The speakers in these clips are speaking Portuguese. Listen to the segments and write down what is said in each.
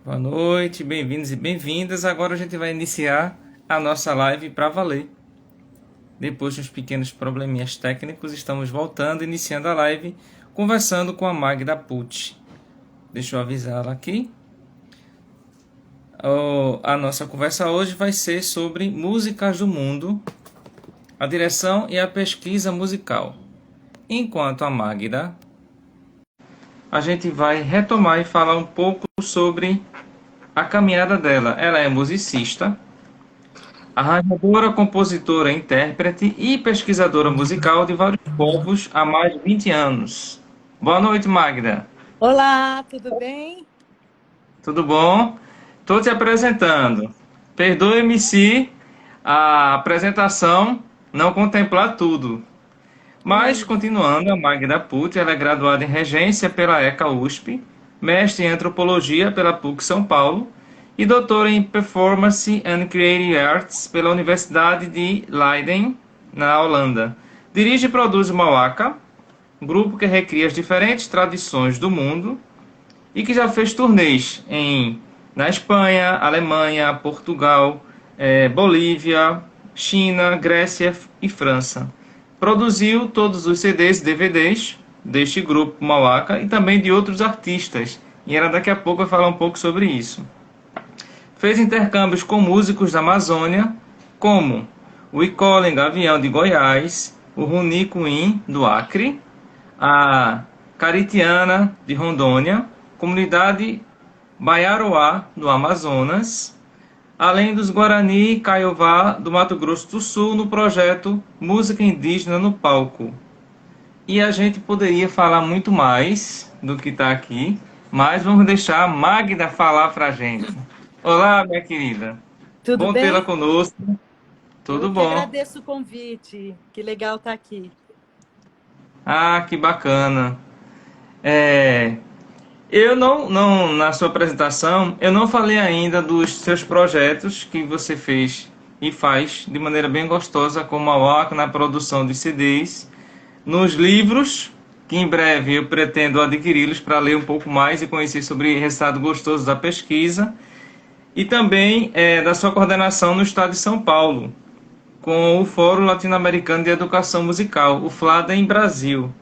Boa noite, bem-vindos e bem-vindas. Agora a gente vai iniciar a nossa live para valer. Depois de uns pequenos probleminhas técnicos, estamos voltando, iniciando a live, conversando com a Magda Pucci. Deixa eu avisá-la aqui. A nossa conversa hoje vai ser sobre músicas do mundo, a direção e a pesquisa musical. Enquanto a Magda, a gente vai retomar e falar um pouco sobre a caminhada dela. Ela é musicista, arranjadora, compositora, intérprete e pesquisadora musical de vários povos há mais de 20 anos. Boa noite, Magda. Olá, tudo bem? Tudo bom? Estou te apresentando. Perdoe-me se a apresentação não contemplar tudo. Mas, Hum, continuando, a Magda Pucci, ela é graduada em Regência pela ECA USP, mestre em Antropologia pela PUC São Paulo e doutora em Performance and Creative Arts pela Universidade de Leiden, na Holanda. Dirige e produz o Mauaca, grupo que recria as diferentes tradições do mundo e que já fez turnês na Espanha, Alemanha, Portugal, Bolívia, China, Grécia e França. Produziu todos os CDs e DVDs deste grupo Mauaca e também de outros artistas. E ela daqui a pouco vai falar um pouco sobre isso. Fez intercâmbios com músicos da Amazônia, como o Icolen Gavião de Goiás, o Runi Queen do Acre, a Caritiana de Rondônia, comunidade Baiaroá do Amazonas, além dos Guarani e Kaiowá do Mato Grosso do Sul no projeto Música Indígena no Palco. E a gente poderia falar muito mais do que está aqui, mas vamos deixar a Magda falar para a gente. Olá, minha querida. tudo Bom tê-la bem? conosco. Eu Tudo que bom? agradeço o convite. Que legal estar aqui. Ah, que bacana. É, eu na sua apresentação, eu não falei ainda dos seus projetos que você fez e faz de maneira bem gostosa com a Mauá na produção de CDs, nos livros, que em breve eu pretendo adquiri-los para ler um pouco mais e conhecer sobre o resultado gostoso da pesquisa, e também da sua coordenação no estado de São Paulo, com o Fórum Latino-Americano de Educação Musical, o FLADA em Brasil.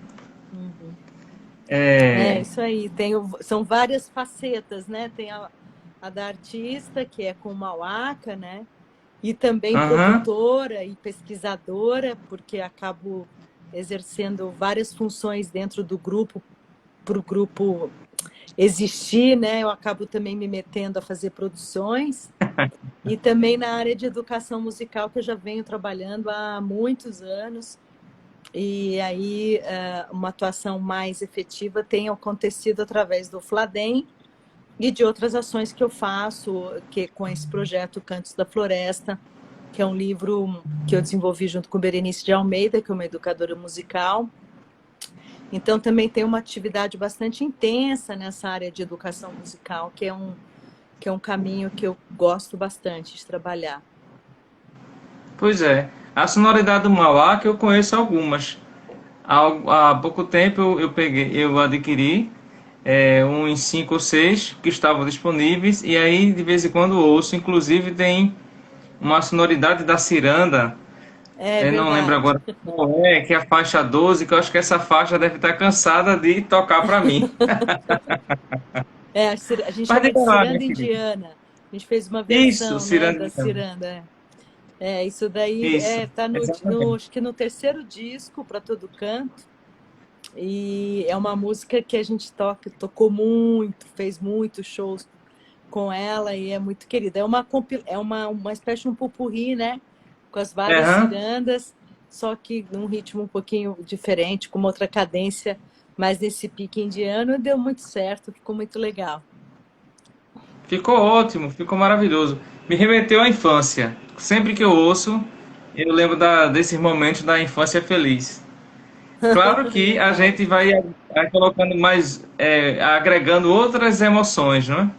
Uhum. É É, isso aí. São várias facetas, né? Tem a da artista, que é com Mauaca, né? E também aham, produtora e pesquisadora, porque acabo exercendo várias funções dentro do grupo, para o grupo existir, né? Eu acabo também me metendo a fazer produções. E também na área de educação musical, que eu já venho trabalhando há muitos anos, e aí uma atuação mais efetiva tem acontecido através do Fladem e de outras ações que eu faço, que com esse projeto Cantos da Floresta, que é um livro que eu desenvolvi junto com Berenice de Almeida, que é uma educadora musical. Então também tem uma atividade bastante intensa nessa área de educação musical, que é um caminho que eu gosto bastante de trabalhar. pois é. A sonoridade do Mauá, que eu conheço algumas. Há pouco tempo eu adquiri uns 5 ou 6 que estavam disponíveis, e aí de vez em quando ouço, inclusive tem uma sonoridade da ciranda, É não lembro verdade. agora qual é, que é a faixa 12, que eu acho que essa faixa deve estar cansada de tocar para mim. A gente Mas chama diga de lá, minha ciranda querida. indiana. A gente fez uma Isso, versão, né, da ciranda. ciranda. Isso daí Isso, tá exatamente. acho que no terceiro disco, para todo canto. E é uma música que a gente tocou muito, fez muitos shows com ela e é muito querida. É uma espécie de um pupurri, né? Com as várias Aham. cirandas, só que num ritmo um pouquinho diferente, com uma outra cadência, mas nesse pique indiano, e deu muito certo, ficou muito legal. Ficou ótimo, ficou maravilhoso. Me remeteu à infância. Sempre que eu ouço, eu lembro desses momentos da infância feliz. Claro que a Legal. gente vai colocando mais, agregando outras emoções, não é?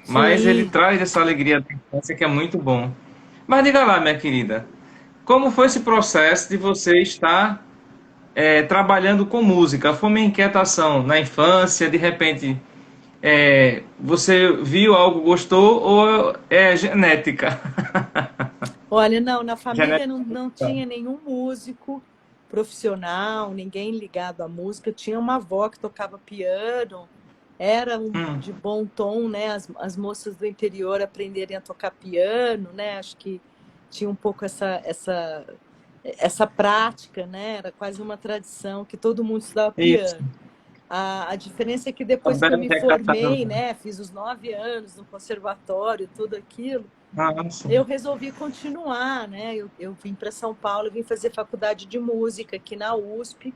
Mas ele Sim. traz essa alegria da infância que é muito bom. Mas diga lá, minha querida, como foi esse processo de você estar trabalhando com música? Foi uma inquietação na infância, de repente você viu algo, gostou ou é genética? Olha, não, na família Genética. não tinha nenhum músico profissional, ninguém ligado à música. Tinha uma avó que tocava piano, era Hum, de bom tom, né? As moças do interior aprenderem a tocar piano, né? Acho que tinha um pouco essa prática, né? Era quase uma tradição que todo mundo estudava isso. piano. A diferença é que depois que eu Também me recatado. formei, né? Fiz os 9 anos no conservatório, tudo aquilo, Ah, eu sim. resolvi continuar, né? Eu vim para São Paulo, vim fazer faculdade de música aqui na USP,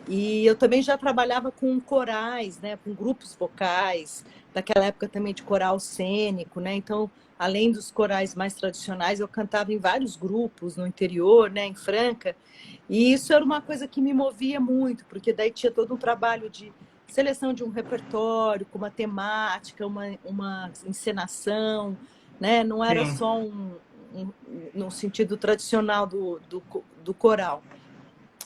e eu também já trabalhava com corais, né? Com grupos vocais, daquela época também de coral cênico, né? Então, além dos corais mais tradicionais, eu cantava em vários grupos no interior, né? Em Franca, e isso era uma coisa que me movia muito, porque daí tinha todo um trabalho de seleção de um repertório, com uma temática, uma encenação, né? Não era Sim. só no sentido tradicional do coral.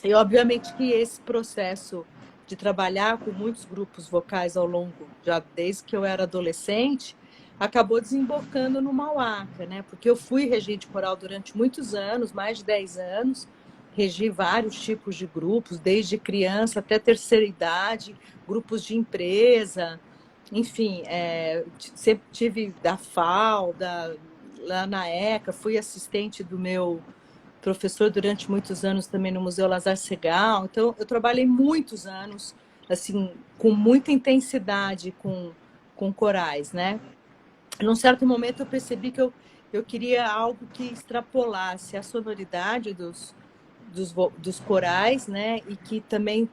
E, obviamente, que esse processo de trabalhar com muitos grupos vocais ao longo, já desde que eu era adolescente, acabou desembocando no Mauaca, né? Porque eu fui regente coral durante muitos anos, mais de 10 anos, regi vários tipos de grupos, desde criança até terceira idade, grupos de empresa, enfim, sempre tive da FAO, lá na ECA, fui assistente do meu professor durante muitos anos também no Museu Lazar Segal. Então, eu trabalhei muitos anos, assim, com muita intensidade com corais, né? Num certo momento, eu percebi que eu queria algo que extrapolasse a sonoridade dos corais, né? E que também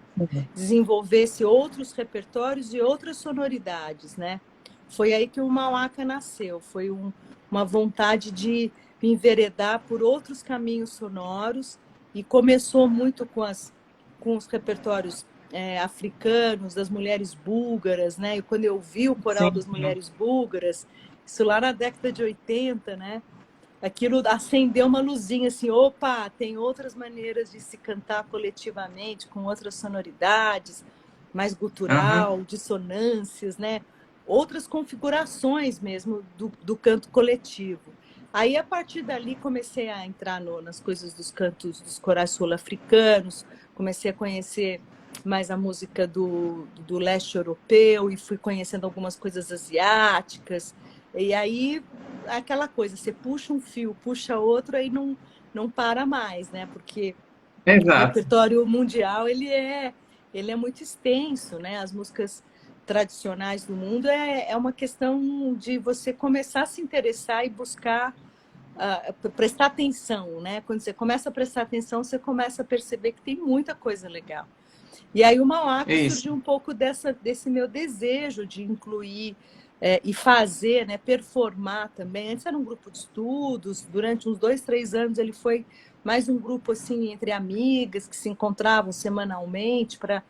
desenvolvesse outros repertórios e outras sonoridades, né? Foi aí que o Mauaca nasceu, foi uma vontade de me enveredar por outros caminhos sonoros e começou muito com os repertórios africanos, das mulheres búlgaras, né? E quando eu vi o coral Sim, das sim. mulheres búlgaras, isso lá na década de 80, né? Aquilo acendeu uma luzinha assim, opa, tem outras maneiras de se cantar coletivamente, com outras sonoridades, mais Aham. gutural, dissonâncias, né? Outras configurações mesmo do canto coletivo. Aí, a partir dali, comecei a entrar nas coisas dos cantos dos corais sul-africanos, comecei a conhecer mais a música do leste europeu e fui conhecendo algumas coisas asiáticas. E aí aquela coisa, você puxa um fio, puxa outro, aí não para mais, né? Porque o Exato. repertório mundial ele é muito extenso, né? As músicas tradicionais do mundo é uma questão de você começar a se interessar e buscar prestar atenção, né? Quando você começa a prestar atenção, você começa a perceber que tem muita coisa legal. E aí o Mauaca Isso. surgiu um pouco desse meu desejo de incluir e fazer, né, performar também. Antes era um grupo de estudos, durante uns 2, 3 anos ele foi mais um grupo assim entre amigas que se encontravam semanalmente para Ah,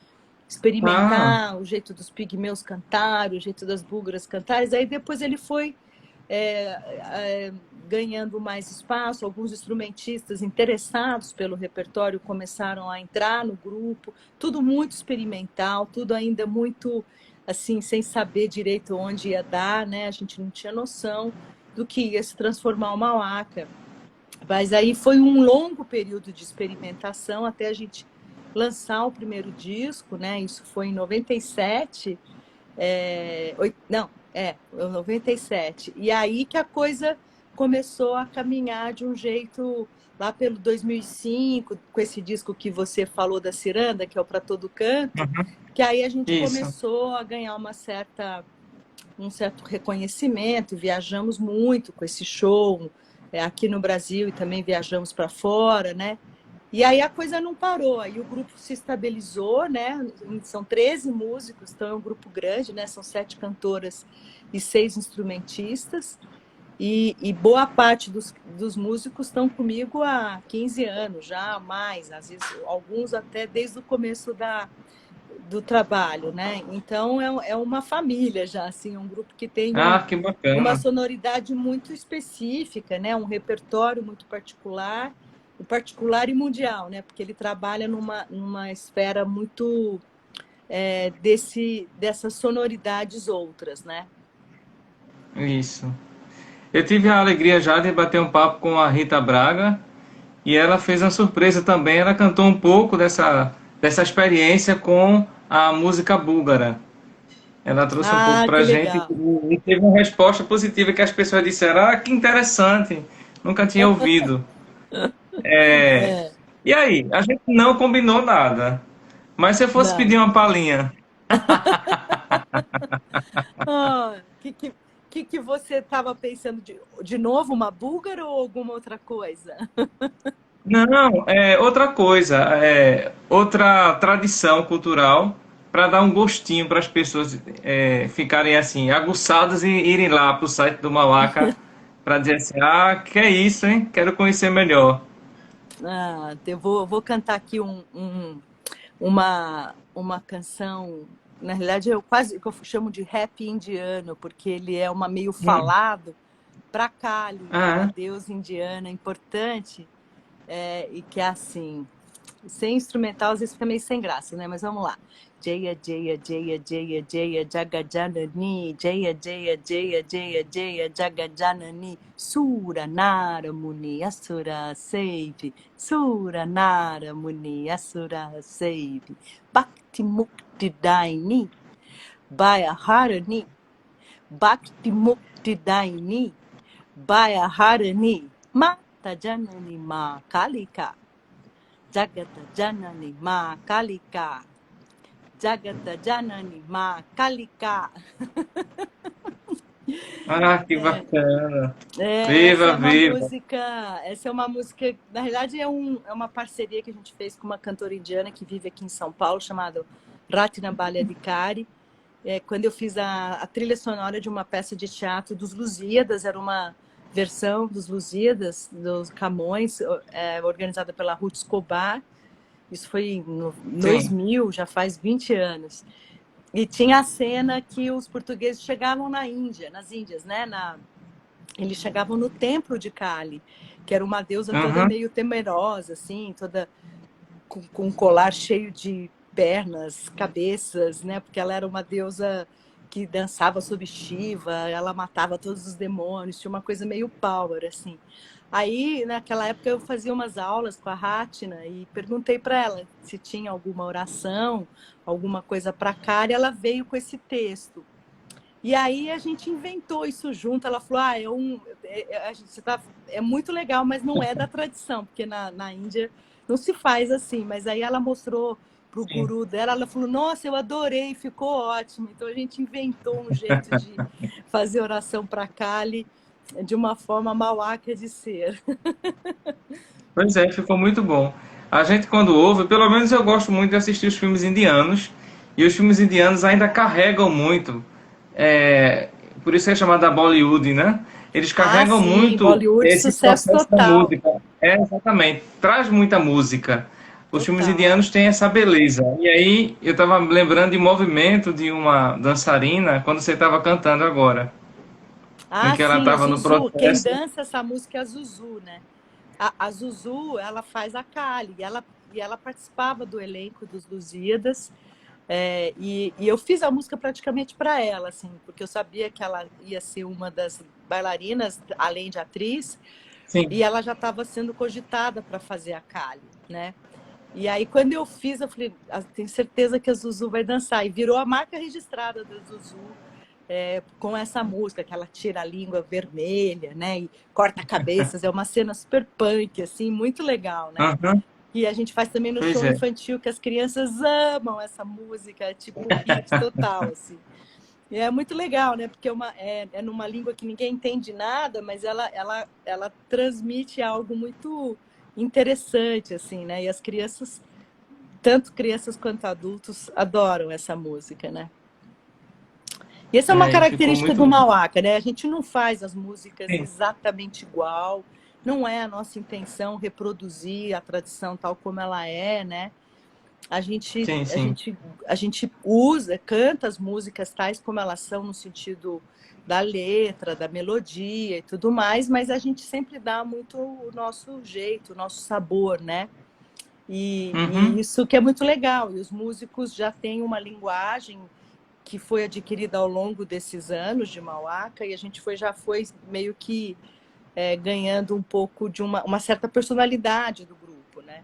experimentar o jeito dos pigmeus cantarem, o jeito das búlgaras cantarem. Aí depois ele foi ganhando mais espaço, alguns instrumentistas interessados pelo repertório começaram a entrar no grupo, tudo muito experimental, tudo ainda muito assim, sem saber direito onde ia dar, né? A gente não tinha noção do que ia se transformar uma Mauaca. Mas aí foi um longo período de experimentação até a gente lançar o primeiro disco, né? Isso foi em 97, não, 97. E aí que a coisa começou a caminhar de um jeito lá pelo 2005, com esse disco que você falou da Ciranda, que é o Pra Todo Canto, que aí a gente isso. começou a ganhar um certo reconhecimento, viajamos muito com esse show aqui no Brasil e também viajamos para fora, né? E aí a coisa não parou, aí o grupo se estabilizou, né? São 13 músicos, então é um grupo grande, né? São 7 cantoras e 6 instrumentistas. E boa parte dos músicos estão comigo há 15 anos, já mais, às vezes alguns até desde o começo do trabalho, né? Então é uma família já, assim, um grupo que tem Ah, que uma bacana. sonoridade muito específica, né? Um repertório muito particular e mundial, né? Porque ele trabalha numa esfera muito dessas sonoridades outras, né? Isso. Eu tive a alegria já de bater um papo com a Rita Braga e ela fez uma surpresa também. Ela cantou um pouco dessa experiência com a música búlgara. Ela trouxe um pouco Ah, que pra gente legal. e teve uma resposta positiva que as pessoas disseram: Ah, que interessante, nunca tinha ouvido. É, É, e aí, a gente não combinou nada. Mas se eu fosse não. pedir uma palhinha. Ah, que você estava pensando de novo, uma búlgara ou alguma outra coisa? Não, é outra coisa, é outra tradição cultural para dar um gostinho para as pessoas ficarem assim, aguçadas e irem lá para o site do Mauaca para dizer assim: Ah, que é isso, hein? Quero conhecer melhor. Ah, eu vou cantar aqui uma canção. Na realidade, que eu chamo de rap indiano, porque ele é uma meio Hum. falado para Kali, que é uma Ah, deusa indiana importante, e que é assim. Sem instrumental, às vezes fica meio sem graça, né? Mas vamos lá. Jaya, Jaya, Jaya, Jaya, Jaya, Jagajanani, Jaya, Jaya, Jaya, Jaya, Jaya, Jagajanani, Sura Nara Muni, Asura Save, Sura Nara Muni, Asura Save, Bhakti Mukti Daini, Baya Harani, Bhakti Mukti Daini, Baya Harani, Mata Janani Ma Kalika. Jagata Janani Ma Kalika. Jagata Janani Ma Kalika. que bacana. Essa Viva, é uma viva. música, na realidade é uma parceria que a gente fez com uma cantora indiana que vive aqui em São Paulo, chamada Ratna Baliadikari. Quando eu fiz a trilha sonora de uma peça de teatro dos Lusíadas, era uma versão dos Lusíadas, dos Camões, organizada pela Ruth Escobar. Isso foi em Sim. 2000, já faz 20 anos. E tinha a cena que os portugueses chegavam nas Índias, né? Eles chegavam no templo de Kali, que era uma deusa toda Aham. meio temerosa, assim, toda com um colar cheio de pernas, cabeças, né? Porque ela era uma deusa que dançava sob Shiva, ela matava todos os demônios, tinha uma coisa meio power, assim. Aí, naquela época, eu fazia umas aulas com a Ratna e perguntei para ela se tinha alguma oração, alguma coisa para cá, e ela veio com esse texto. E aí a gente inventou isso junto. Ela falou: Ah, é muito legal, mas não é da tradição, porque na Índia não se faz assim. Mas aí ela mostrou para o Sim. guru dela, ela falou: Nossa, eu adorei, ficou ótimo. Então a gente inventou um jeito de fazer oração para Kali de uma forma malacra de ser. Pois é, ficou muito bom. A gente, quando ouve, pelo menos eu gosto muito de assistir os filmes indianos, e os filmes indianos ainda carregam muito. é, por isso é chamada Bollywood, né? Eles Ah, carregam sim, muito Bollywood, esse sucesso processo da total. música. Exatamente. Traz muita música. Os filmes Total. indianos têm essa beleza. E aí, eu estava lembrando de movimento de uma dançarina quando você estava cantando agora, em Ah, que ela sim, a estava no Zuzu. Quem processo. dança essa música é a Zuzu, né? A Zuzu, ela faz a Kali, e ela participava do elenco dos Lusíadas, e eu fiz a música praticamente para ela, assim, porque eu sabia que ela ia ser uma das bailarinas, além de atriz, e Sim. ela já estava sendo cogitada para fazer a Kali, né? E aí, quando eu fiz, eu falei: Tenho certeza que a Zuzu vai dançar. E virou a marca registrada da Zuzu, com essa música, que ela tira a língua vermelha, né? E corta cabeças. É uma cena super punk, assim, muito legal, né? Aham. E a gente faz também no Pois show é. infantil, que as crianças amam essa música, é tipo hit total, assim. E é muito legal, né? Porque é numa língua que ninguém entende nada, mas ela transmite algo muito interessante, assim, né? E as crianças, tanto crianças quanto adultos, adoram essa música, né? E essa é uma E ficou característica muito do bom. Mauaca, né? A gente não faz as músicas Sim, exatamente igual, não é a nossa intenção reproduzir a tradição tal como ela é, né? A gente, sim, a sim. gente, a gente usa, canta as músicas tais como elas são no sentido da letra, da melodia e tudo mais, mas a gente sempre dá muito o nosso jeito, o nosso sabor, né? E Uhum. isso que é muito legal. E os músicos já têm uma linguagem que foi adquirida ao longo desses anos de Mauaca, e a gente já foi meio que ganhando um pouco de uma certa personalidade do grupo, né?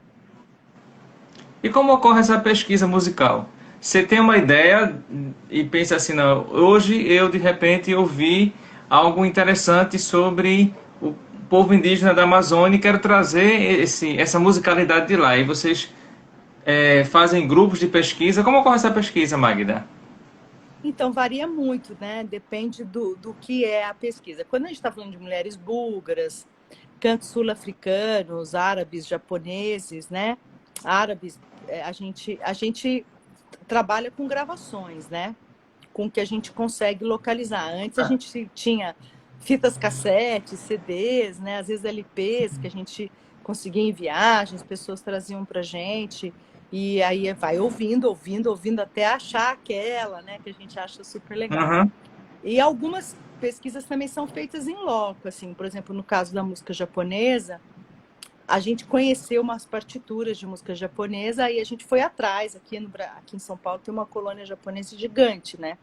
E como ocorre essa pesquisa musical? Você tem uma ideia e pensa assim, não, hoje eu de repente ouvi algo interessante sobre o povo indígena da Amazônia e quero trazer essa musicalidade de lá. E vocês fazem grupos de pesquisa. Como ocorre essa pesquisa, Magda? Então, varia muito, né? Depende do que é a pesquisa. Quando a gente está falando de mulheres búlgaras, cantos sul-africanos, árabes, japoneses, né? Árabes, a gente trabalha com gravações, né? Com o que a gente consegue localizar. Antes a gente tinha fitas cassete, CDs, né? Às vezes LPs que a gente conseguia em viagens, pessoas traziam para a gente. E aí vai ouvindo até achar aquela, né? Que a gente acha super legal. Uhum. E algumas pesquisas também são feitas em loco, assim, por exemplo, no caso da música japonesa, a gente conheceu umas partituras de música japonesa e a gente foi atrás. Aqui em São Paulo tem uma colônia japonesa gigante, né?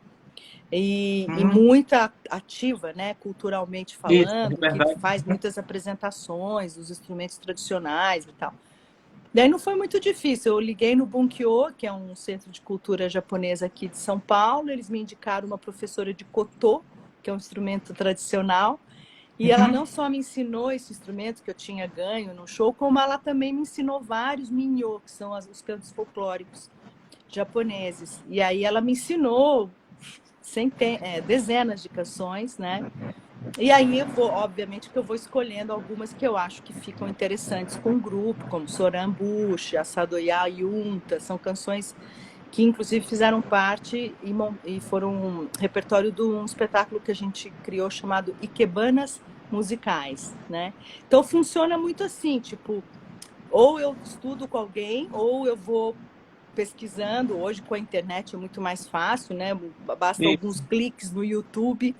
E Uhum. muita ativa, né, culturalmente Isso, é falando, que verdade. faz muitas apresentações dos instrumentos tradicionais e tal. Daí não foi muito difícil. Eu liguei no Bunkyo, que é um centro de cultura japonesa aqui de São Paulo. Eles me indicaram uma professora de koto, que é um instrumento tradicional. E ela Uhum. não só me ensinou esse instrumento que eu tinha ganho no show, como ela também me ensinou vários minyo, que são os cantos folclóricos japoneses. E aí ela me ensinou dezenas de canções, né? E aí obviamente, que eu vou escolhendo algumas que eu acho que ficam interessantes com o grupo, como Sorambushi, Asadoya Yunta, são canções que inclusive fizeram parte e foram um repertório de um espetáculo que a gente criou chamado Ikebanas Musicais, né? Então funciona muito assim, tipo, ou eu estudo com alguém, ou eu vou pesquisando. Hoje com a internet é muito mais fácil, né? Basta alguns Isso. cliques no YouTube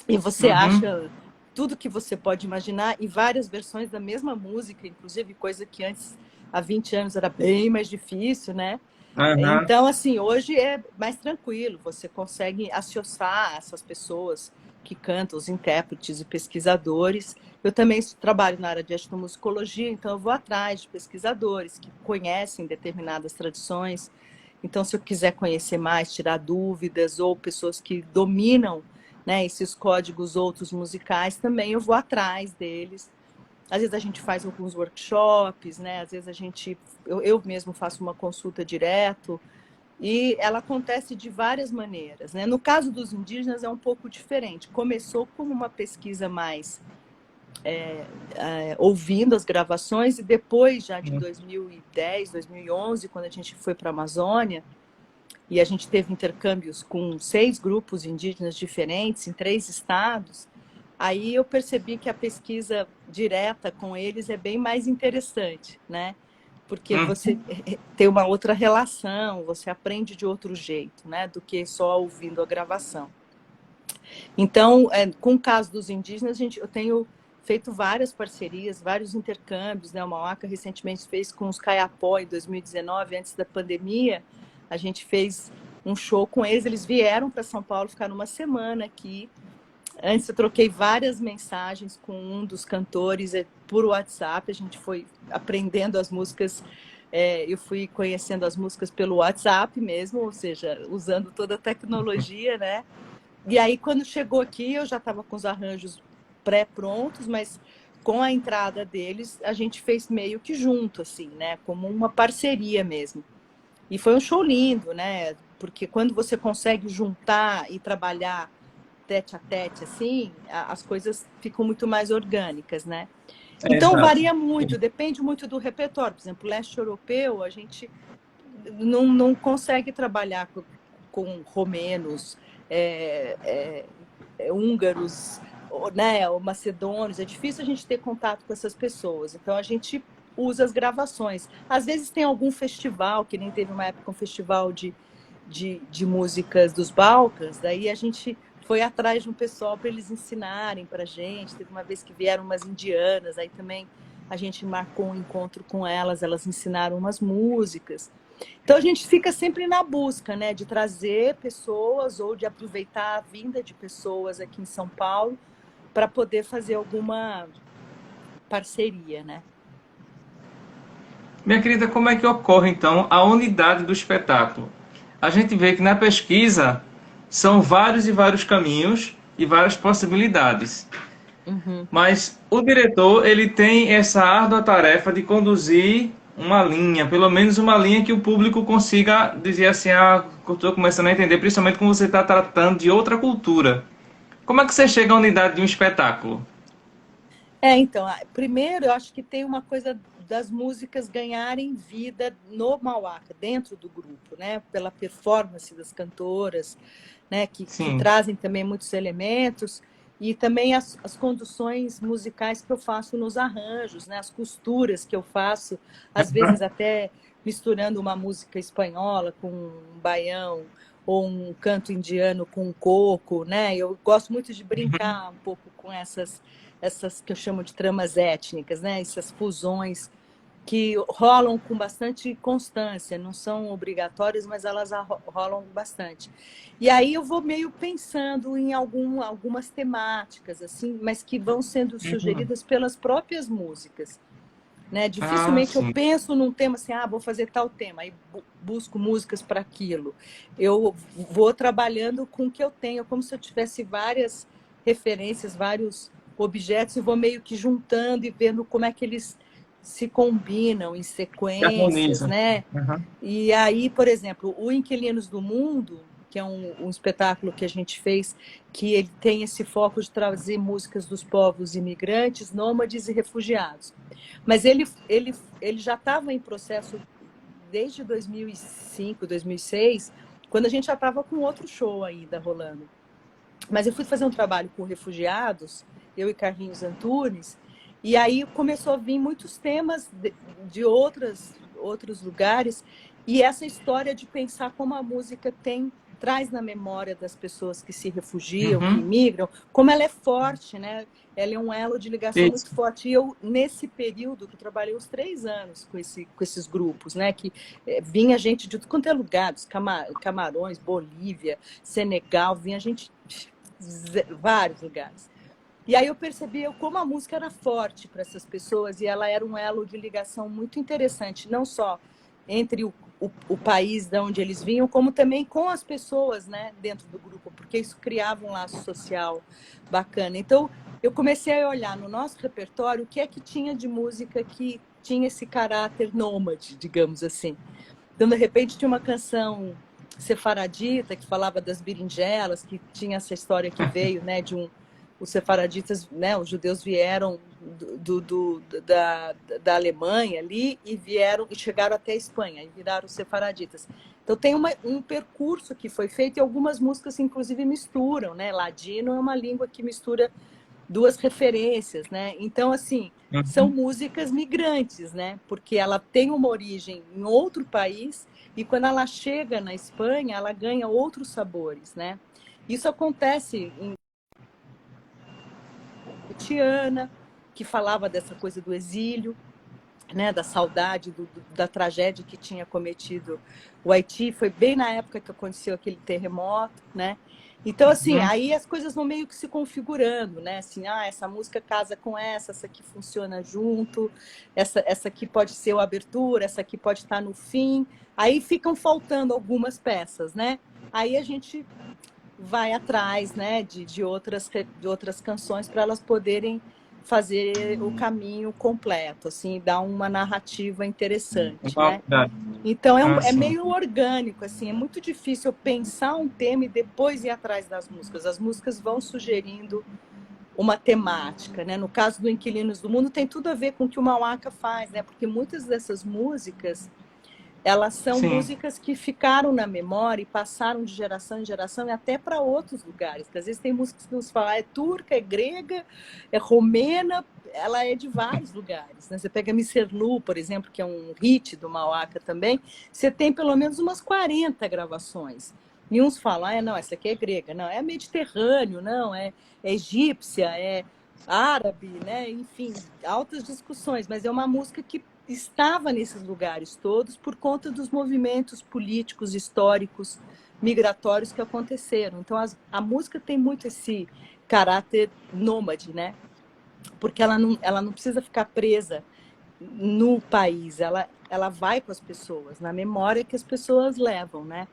e você Uhum. acha tudo que você pode imaginar e várias versões da mesma música, inclusive coisa que antes, há 20 anos, era bem mais difícil, né? Uhum. Então, assim, hoje é mais tranquilo, você consegue associar essas pessoas que cantam, os intérpretes e pesquisadores. Eu também trabalho na área de etnomusicologia, então eu vou atrás de pesquisadores que conhecem determinadas tradições. Então, se eu quiser conhecer mais, tirar dúvidas, ou pessoas que dominam, né, esses códigos outros musicais, também eu vou atrás deles. Às vezes a gente faz alguns workshops, né? Às vezes eu mesmo faço uma consulta direto, e ela acontece de várias maneiras, né? No caso dos indígenas é um pouco diferente. Começou como uma pesquisa mais ouvindo as gravações, e depois, já de 2010, 2011, quando a gente foi para a Amazônia, e a gente teve intercâmbios com 6 grupos indígenas diferentes em 3 estados, aí eu percebi que a pesquisa direta com eles é bem mais interessante, né? Porque você tem uma outra relação, você aprende de outro jeito, né? Do que só ouvindo a gravação. Então, com o caso dos indígenas, eu tenho feito várias parcerias, vários intercâmbios, né? O Mauaca recentemente fez com os Kayapó em 2019, antes da pandemia. A gente fez um show com eles, eles vieram para São Paulo, ficaram uma semana aqui. Antes eu troquei várias mensagens com um dos cantores por WhatsApp, a gente foi aprendendo as músicas, eu fui conhecendo as músicas pelo WhatsApp mesmo, ou seja, usando toda a tecnologia, né? E aí, quando chegou aqui, eu já estava com os arranjos pré-prontos, mas com a entrada deles, a gente fez meio que junto, assim, né? Como uma parceria mesmo. E foi um show lindo, né? Porque quando você consegue juntar e trabalhar tete a tete, assim, as coisas ficam muito mais orgânicas, né? Então, Exato. varia muito, depende muito do repertório. Por exemplo, leste europeu, a gente não consegue trabalhar com romenos, húngaros, né, ou macedônios. É difícil a gente ter contato com essas pessoas. Então, a gente usa as gravações. Às vezes tem algum festival, que nem teve uma época um festival de músicas dos Balcãs, daí a gente foi atrás de um pessoal para eles ensinarem para a gente. Teve uma vez que vieram umas indianas, aí também a gente marcou um encontro com elas, elas ensinaram umas músicas. Então a gente fica sempre na busca, né, de trazer pessoas ou de aproveitar a vinda de pessoas aqui em São Paulo para poder fazer alguma parceria, né? Minha querida, como é que ocorre então a unidade do espetáculo? A gente vê que na pesquisa são vários e vários caminhos e várias possibilidades. Uhum. Mas o diretor, ele tem essa árdua tarefa de conduzir uma linha, pelo menos uma linha que o público consiga dizer assim, ah, estou começando a entender, principalmente quando você está tratando de outra cultura. Como é que você chega à unidade de um espetáculo? Então, primeiro eu acho que tem uma coisa das músicas ganharem vida no Mauaca, dentro do grupo, né? Pela performance das cantoras, né? Que Sim. trazem também muitos elementos, e também as conduções musicais que eu faço nos arranjos, né? As costuras que eu faço, às vezes até misturando uma música espanhola com um baião, ou um canto indiano com um coco, né? Eu gosto muito de brincar um pouco com essas que eu chamo de tramas étnicas, né? Essas fusões que rolam com bastante constância, não são obrigatórias, mas elas rolam bastante. E aí eu vou meio pensando em algumas temáticas, assim, mas que vão sendo sugeridas pelas próprias músicas. Né? Ah, Dificilmente eu sim. penso num tema assim, vou fazer tal tema, aí busco músicas para aquilo. Eu vou trabalhando com o que eu tenho, como se eu tivesse várias referências, vários objetos, e vou meio que juntando e vendo como é que eles se combinam em Que sequências, harmoniza. né? Uhum. E aí, por exemplo, o Inquilinos do Mundo, que é um espetáculo que a gente fez, que ele tem esse foco de trazer músicas dos povos imigrantes, nômades e refugiados. Mas ele já estava em processo desde 2005, 2006, quando a gente já estava com outro show ainda rolando. Mas eu fui fazer um trabalho com refugiados, eu e Carlinhos Antunes, e aí começou a vir muitos temas de outros lugares, e essa história de pensar como a música traz na memória das pessoas que se refugiam, que Uhum. imigram, como ela é forte, né? Ela é um elo de ligação Isso. muito forte. E eu, nesse período, que eu trabalhei uns 3 anos com esses grupos, né? Que vinha gente de tudo quanto é lugar, dos Camarões, Bolívia, Senegal, vinha gente de vários lugares. E aí eu percebi como a música era forte para essas pessoas, e ela era um elo de ligação muito interessante, não só entre o país de onde eles vinham, como também com as pessoas, né, dentro do grupo, porque isso criava um laço social bacana. Então, eu comecei a olhar no nosso repertório o que é que tinha de música que tinha esse caráter nômade, digamos assim. Então, de repente, tinha uma canção sefaradita que falava das berinjelas, que tinha essa história que veio, né, os sefaraditas, né, os judeus vieram da Alemanha ali e vieram e chegaram até a Espanha e viraram os sefaraditas. Então tem um percurso que foi feito, e algumas músicas inclusive misturam, né? Ladino é uma língua que mistura duas referências, né? Então, assim, são Uhum. músicas migrantes, né? Porque ela tem uma origem em outro país, e quando ela chega na Espanha, ela ganha outros sabores, né? Isso acontece em Tiana, que falava dessa coisa do exílio, né, da saudade, da tragédia que tinha cometido o Haiti. Foi bem na época que aconteceu aquele terremoto, né? Então, assim, Uhum. aí as coisas vão meio que se configurando, né? Assim, essa música casa com essa aqui funciona junto, essa aqui pode ser a abertura, essa aqui pode estar no fim. Aí ficam faltando algumas peças, né? Aí a gente vai atrás, né, de outras canções para elas poderem fazer o caminho completo, assim, dar uma narrativa interessante, Uma né? unidade. Então Ah, é sim. meio orgânico, assim, é muito difícil pensar um tema e depois ir atrás das músicas. As músicas vão sugerindo uma temática, né? No caso do Inquilinos do Mundo tem tudo a ver com o que o Mauaca faz, né? Porque muitas dessas músicas elas são Sim. músicas que ficaram na memória e passaram de geração em geração e até para outros lugares. Porque às vezes tem músicas que nos falam é turca, é grega, é romena, ela é de vários lugares. Né? Você pega Misserlu, por exemplo, que é um hit do Mauaca também, você tem pelo menos umas 40 gravações. E uns falam, não, essa aqui é grega, não, é mediterrâneo, não, é egípcia, árabe, né? Enfim, altas discussões, mas é uma música que estava nesses lugares todos por conta dos movimentos políticos, históricos, migratórios que aconteceram. Então, a música tem muito esse caráter nômade, né? Porque ela não precisa ficar presa no país, ela vai com as pessoas, na memória que as pessoas levam, né?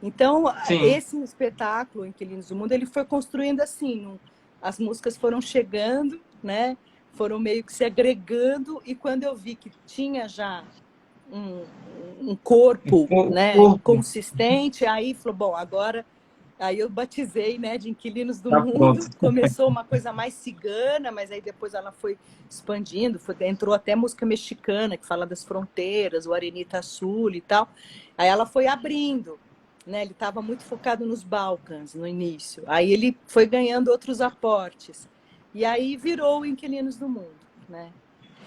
Então, Sim. esse espetáculo, Inquilinos do Mundo, ele foi construindo assim, as músicas foram chegando, né? Foram meio que se agregando, e quando eu vi que tinha já um, um corpo, O né, corpo consistente, aí falou, bom, agora aí eu batizei, né, de Inquilinos do está pronto. Mundo. Começou uma coisa mais cigana, mas aí depois ela foi expandindo, entrou até música mexicana, que fala das fronteiras, o Arenita Sul e tal. Aí ela foi abrindo, né? Ele estava muito focado nos Balcãs no início. Aí ele foi ganhando outros aportes. E aí virou o Inquilinos do Mundo, né?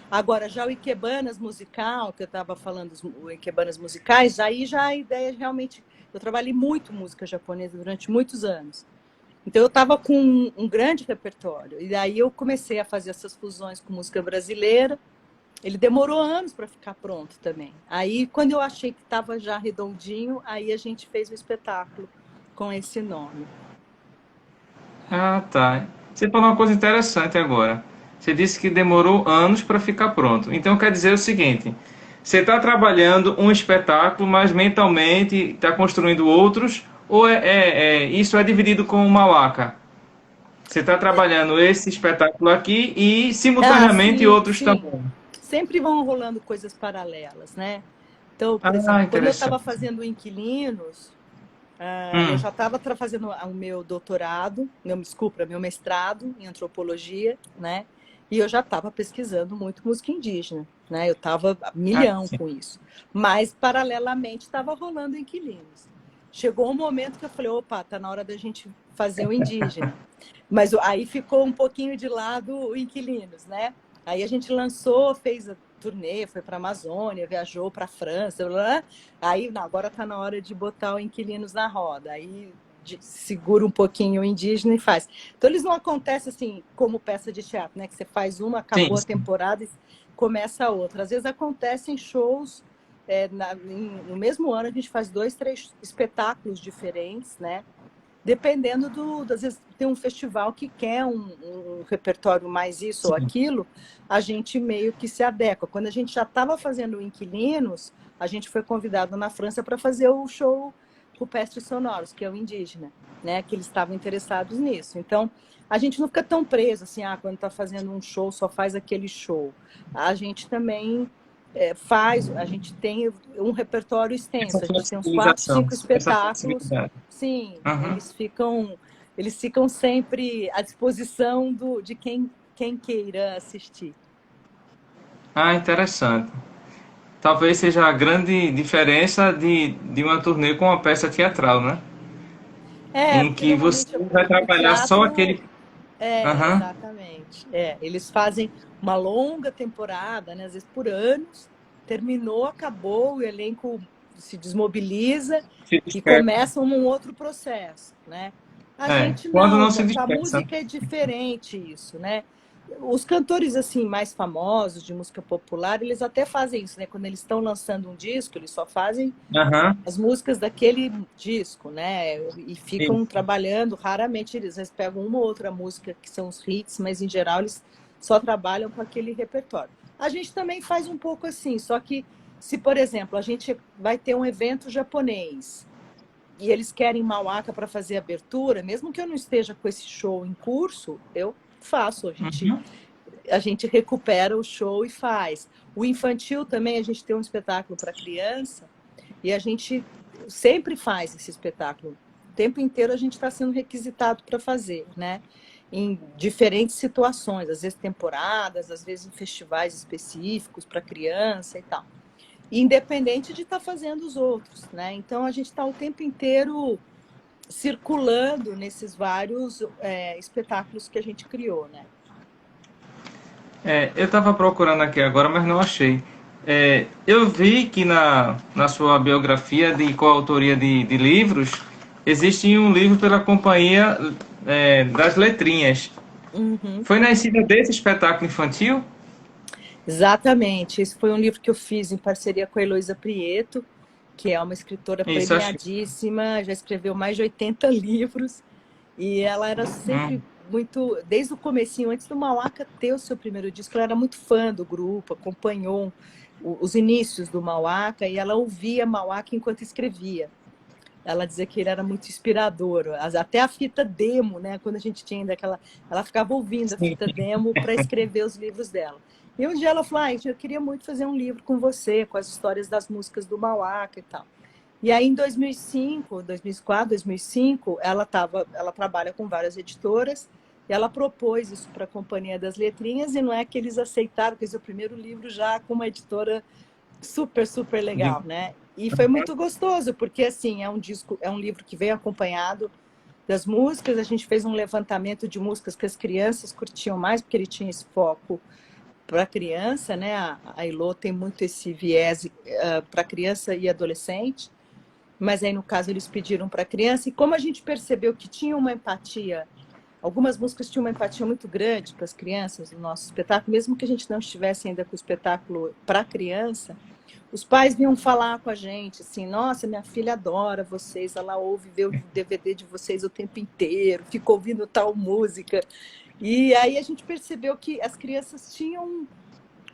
Agora, já o Ikebanas musical, que eu estava falando, o Ikebanas musicais, aí já a ideia realmente... Eu trabalhei muito música japonesa durante muitos anos. Então, eu estava com um grande repertório. E aí eu comecei a fazer essas fusões com música brasileira. Ele demorou anos para ficar pronto também. Aí, quando eu achei que estava já redondinho, aí a gente fez o espetáculo com esse nome. Ah, tá. Você falou uma coisa interessante agora. Você disse que demorou anos para ficar pronto. Então quer dizer o seguinte: você está trabalhando um espetáculo, mas mentalmente está construindo outros, ou isso é dividido com uma waka? Você está trabalhando esse espetáculo aqui e Ah, simultaneamente sim, outros sim. também. Sempre vão rolando coisas paralelas, né? Então, por Ah, exemplo, quando eu estava interessante. fazendo Inquilinos, eu Hum, já estava fazendo o meu doutorado, meu mestrado em antropologia, né? E eu já estava pesquisando muito música indígena, né? Eu estava a ah, milhão sim. com isso. Mas, paralelamente, estava rolando Inquilinos. Chegou um momento que eu falei, opa, tá na hora da gente fazer o indígena. Mas aí ficou um pouquinho de lado o Inquilinos, né? Aí a gente lançou, fez a turnê, foi para a Amazônia, viajou para a França, blá, blá. Aí não, agora está na hora de botar o Inquilinos na roda. Aí segura um pouquinho o indígena e faz. Então eles não acontecem assim como peça de teatro, né? Que você faz uma, Sim, acabou a sim. temporada e começa a outra. Às vezes acontecem shows no mesmo ano a gente faz 2, 3 espetáculos diferentes, né? Dependendo às vezes tem um festival que quer um repertório mais isso ou Sim. aquilo, a gente meio que se adequa. Quando a gente já estava fazendo o Inquilinos, a gente foi convidado na França para fazer o show Rupestres Sonoros, que é o indígena, né? Que eles estavam interessados nisso. Então, a gente não fica tão preso assim, quando está fazendo um show, só faz aquele show. A gente também a gente tem um repertório Essa extenso, a gente tem uns 4, flexibilização, 5 essa espetáculos. flexibilidade. Sim, Uhum. eles ficam sempre à disposição de quem queira assistir. Ah, interessante. Talvez seja a grande diferença de uma turnê com uma peça teatral, né? Em Porque que você normalmente vai o trabalhar só teatro aquele. Aham. exatamente. Eles fazem uma longa temporada, né, às vezes por anos, terminou, acabou, o elenco se desmobiliza Se e dispersa. começa um outro processo, né? A É, gente quando não, não se com a dispersa. música é diferente isso, né? Os cantores assim mais famosos de música popular, eles até fazem isso, né? Quando eles estão lançando um disco, eles só fazem Aham. as músicas daquele disco, né? E ficam Isso. trabalhando, raramente eles pegam uma ou outra música que são os hits, mas em geral eles só trabalham com aquele repertório. A gente também faz um pouco assim, só que se, por exemplo, a gente vai ter um evento japonês e eles querem Mauaca para fazer abertura, mesmo que eu não esteja com esse show em curso, eu faço, Uhum. a gente recupera o show e faz. O infantil também, a gente tem um espetáculo para criança, e a gente sempre faz esse espetáculo. O tempo inteiro a gente está sendo requisitado para fazer, né? Em diferentes situações, às vezes temporadas, às vezes em festivais específicos para criança e tal. Independente de estar fazendo os outros, né? Então a gente está o tempo inteiro circulando nesses vários espetáculos que a gente criou, né? Eu estava procurando aqui agora, mas não achei. Eu vi que na sua biografia de coautoria de livros, existe um livro pela Companhia das Letrinhas. Uhum. Foi nascida desse espetáculo infantil? Exatamente. Esse foi um livro que eu fiz em parceria com a Heloísa Prieto, que é uma escritora Isso, acho que... premiadíssima, já escreveu mais de 80 livros, e ela era sempre muito, desde o comecinho, antes do Mauaca ter o seu primeiro disco, ela era muito fã do grupo, acompanhou os inícios do Mauaca, e ela ouvia Mauaca enquanto escrevia. Ela dizia que ele era muito inspirador, até a fita demo, né? Quando a gente tinha ainda aquela, ela ficava ouvindo a Sim. fita demo para escrever os livros dela. E um dia ela falou: eu queria muito fazer um livro com você, com as histórias das músicas do Mauaca e tal. E aí, em 2005, 2004, 2005, ela trabalha com várias editoras, e ela propôs isso para a Companhia das Letrinhas, e não é que eles aceitaram, fez o primeiro livro já com uma editora super, super legal, né? E foi muito gostoso, porque assim, é um livro que vem acompanhado das músicas. A gente fez um levantamento de músicas que as crianças curtiam mais, porque ele tinha esse foco para criança, né? A Ilô tem muito esse viés para criança e adolescente, mas aí no caso eles pediram para criança, e como a gente percebeu que tinha uma empatia, algumas músicas tinham uma empatia muito grande para as crianças no nosso espetáculo, mesmo que a gente não estivesse ainda com o espetáculo para criança, os pais vinham falar com a gente, assim: nossa, minha filha adora vocês, ela ouve, vê o DVD de vocês o tempo inteiro, fica ouvindo tal música. E aí a gente percebeu que as crianças tinham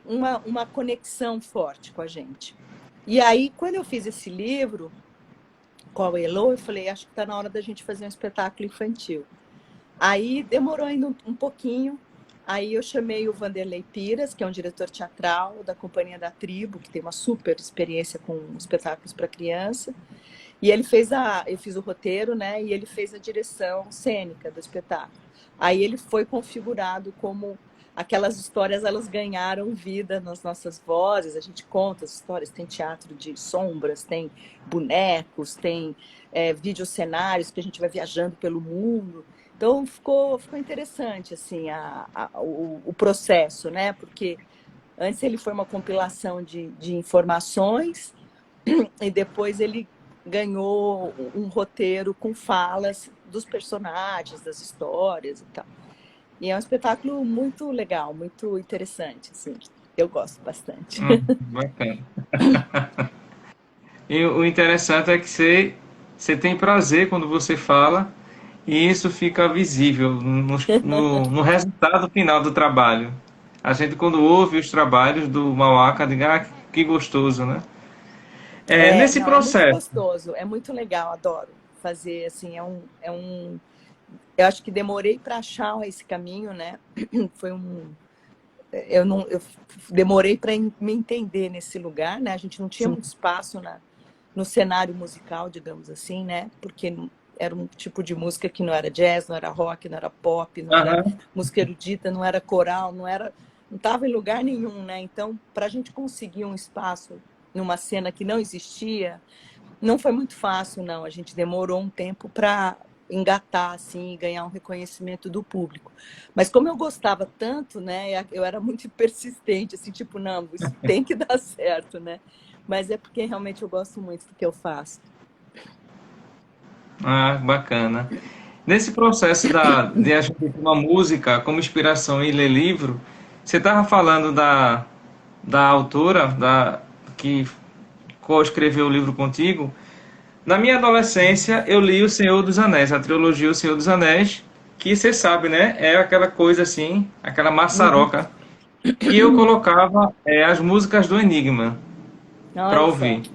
uma conexão forte com a gente. E aí, quando eu fiz esse livro com a Elo, eu falei: acho que está na hora da gente fazer um espetáculo infantil. Aí demorou ainda um pouquinho. Aí eu chamei o Vanderlei Piras, que é um diretor teatral da Companhia da Tribo, que tem uma super experiência com espetáculos para criança. E ele fez eu fiz o roteiro, né? E ele fez a direção cênica do espetáculo. Aí ele foi configurado como aquelas histórias, elas ganharam vida nas nossas vozes. A gente conta as histórias, tem teatro de sombras, tem bonecos, tem videocenários que a gente vai viajando pelo mundo. Então ficou interessante assim o processo, né? Porque antes ele foi uma compilação de informações, e depois ele ganhou um roteiro com falas dos personagens, das histórias e tal. E é um espetáculo muito legal, muito interessante, assim. Eu gosto bastante. Bacana. E o interessante é que você tem prazer quando você fala, e isso fica visível no resultado final do trabalho. A gente, quando ouve os trabalhos do Mauaca, diga: que gostoso, né? Nesse Não, é muito processo. gostoso, é muito legal, adoro fazer, assim, eu acho que demorei para achar esse caminho, né? Foi eu demorei para me entender nesse lugar, né? A gente não tinha Sim. muito espaço no cenário musical, digamos assim, né? Porque era um tipo de música que não era jazz, não era rock, não era pop, não era Aham. música erudita, não era coral, não estava em lugar nenhum, né? Então, para a gente conseguir um espaço numa cena que não existia, não foi muito fácil, não. A gente demorou um tempo para engatar assim e ganhar um reconhecimento do público. Mas como eu gostava tanto, né, eu era muito persistente, assim, tipo, não, isso tem que dar certo, né? Mas é porque realmente eu gosto muito do que eu faço. Bacana. Nesse processo de a gente ter uma música como inspiração e ler livro, você estava falando da autora que co-escreveu o livro contigo. Na minha adolescência, eu li O Senhor dos Anéis, a trilogia O Senhor dos Anéis, que você sabe, né? É aquela coisa assim, aquela Uhum. maçaroca. E eu colocava as músicas do Enigma para Olha só. ouvir.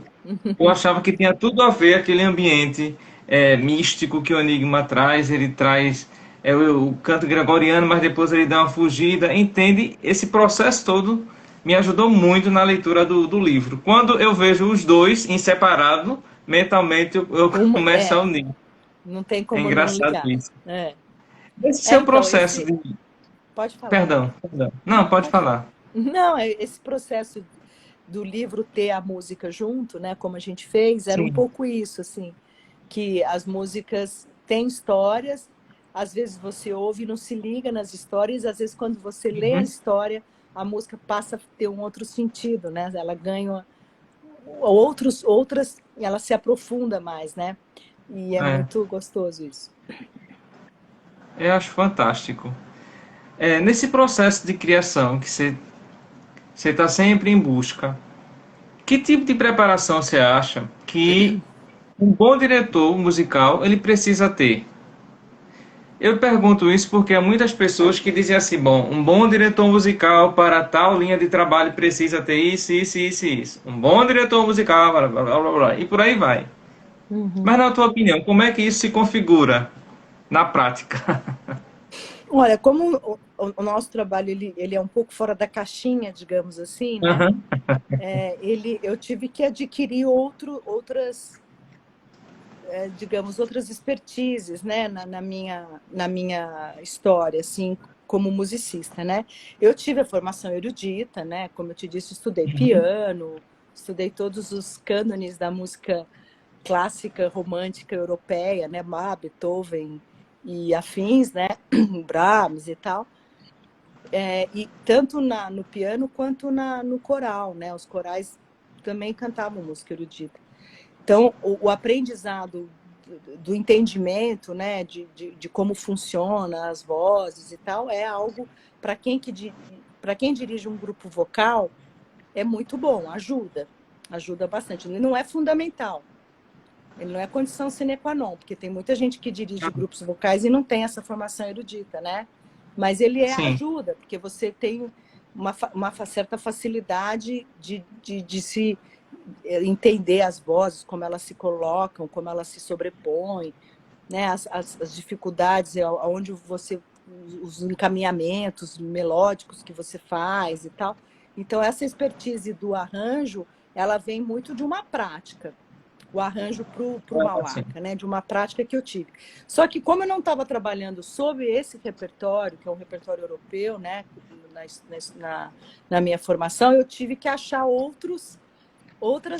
Eu achava que tinha tudo a ver aquele ambiente místico que o Enigma traz. Ele traz o canto gregoriano, mas depois ele dá uma fugida. Entende? Esse processo todo me ajudou muito na leitura do livro. Quando eu vejo os dois em separado, mentalmente eu Uma, começo a unir. não tem É como não engraçado ligar. isso. É. Esse seu Então, processo de... pode falar. Perdão. Não, Não, pode pode falar. falar. Não, esse processo do livro ter a música junto, né, como a gente fez, era um Sim. pouco isso, assim, que as músicas têm histórias, às vezes você ouve e não se liga nas histórias, às vezes quando você lê a Uhum. história, a música passa a ter um outro sentido, né? Ela ganha outras, ela se aprofunda mais, né? E é É, muito gostoso isso. eu acho fantástico. Nesse processo de criação que você está sempre em busca, que tipo de preparação você acha que um bom diretor musical ele precisa ter? Eu pergunto isso porque há muitas pessoas que dizem assim, bom, um bom diretor musical para tal linha de trabalho precisa ter isso, isso, isso, isso. Um bom diretor musical, blá, blá, blá, blá, blá, e por aí vai. Uhum. Mas na tua opinião, como é que isso se configura na prática? Olha, como o nosso trabalho ele é um pouco fora da caixinha, digamos assim, né? Aham. Eu tive que adquirir outras, digamos, outras expertises, né, na minha história, assim, como musicista, né? Eu tive a formação erudita, né? Como eu te disse, estudei piano, estudei todos os cânones da música clássica romântica europeia, né? Bach, Beethoven e afins, né? Brahms e tal. E tanto no piano quanto no coral, né? Os corais também cantavam música erudita. Então, o aprendizado do entendimento, né, de como funciona as vozes e tal, é algo para quem dirige um grupo vocal é muito bom, ajuda bastante. Ele não é fundamental, ele não é condição sine qua non, porque tem muita gente que dirige grupos vocais e não tem essa formação erudita, né? Mas ele Sim. ajuda, porque você tem uma certa facilidade de se entender as vozes, como elas se colocam, como elas se sobrepõem, né? As dificuldades, aonde você os encaminhamentos melódicos que você faz e tal. Então essa expertise do arranjo, ela vem muito de uma prática. O arranjo para o Sim. Mauaca, né? De uma prática que eu tive. Só que como eu não estava trabalhando sobre esse repertório, que é um repertório europeu, né? Na minha formação, eu tive que achar outras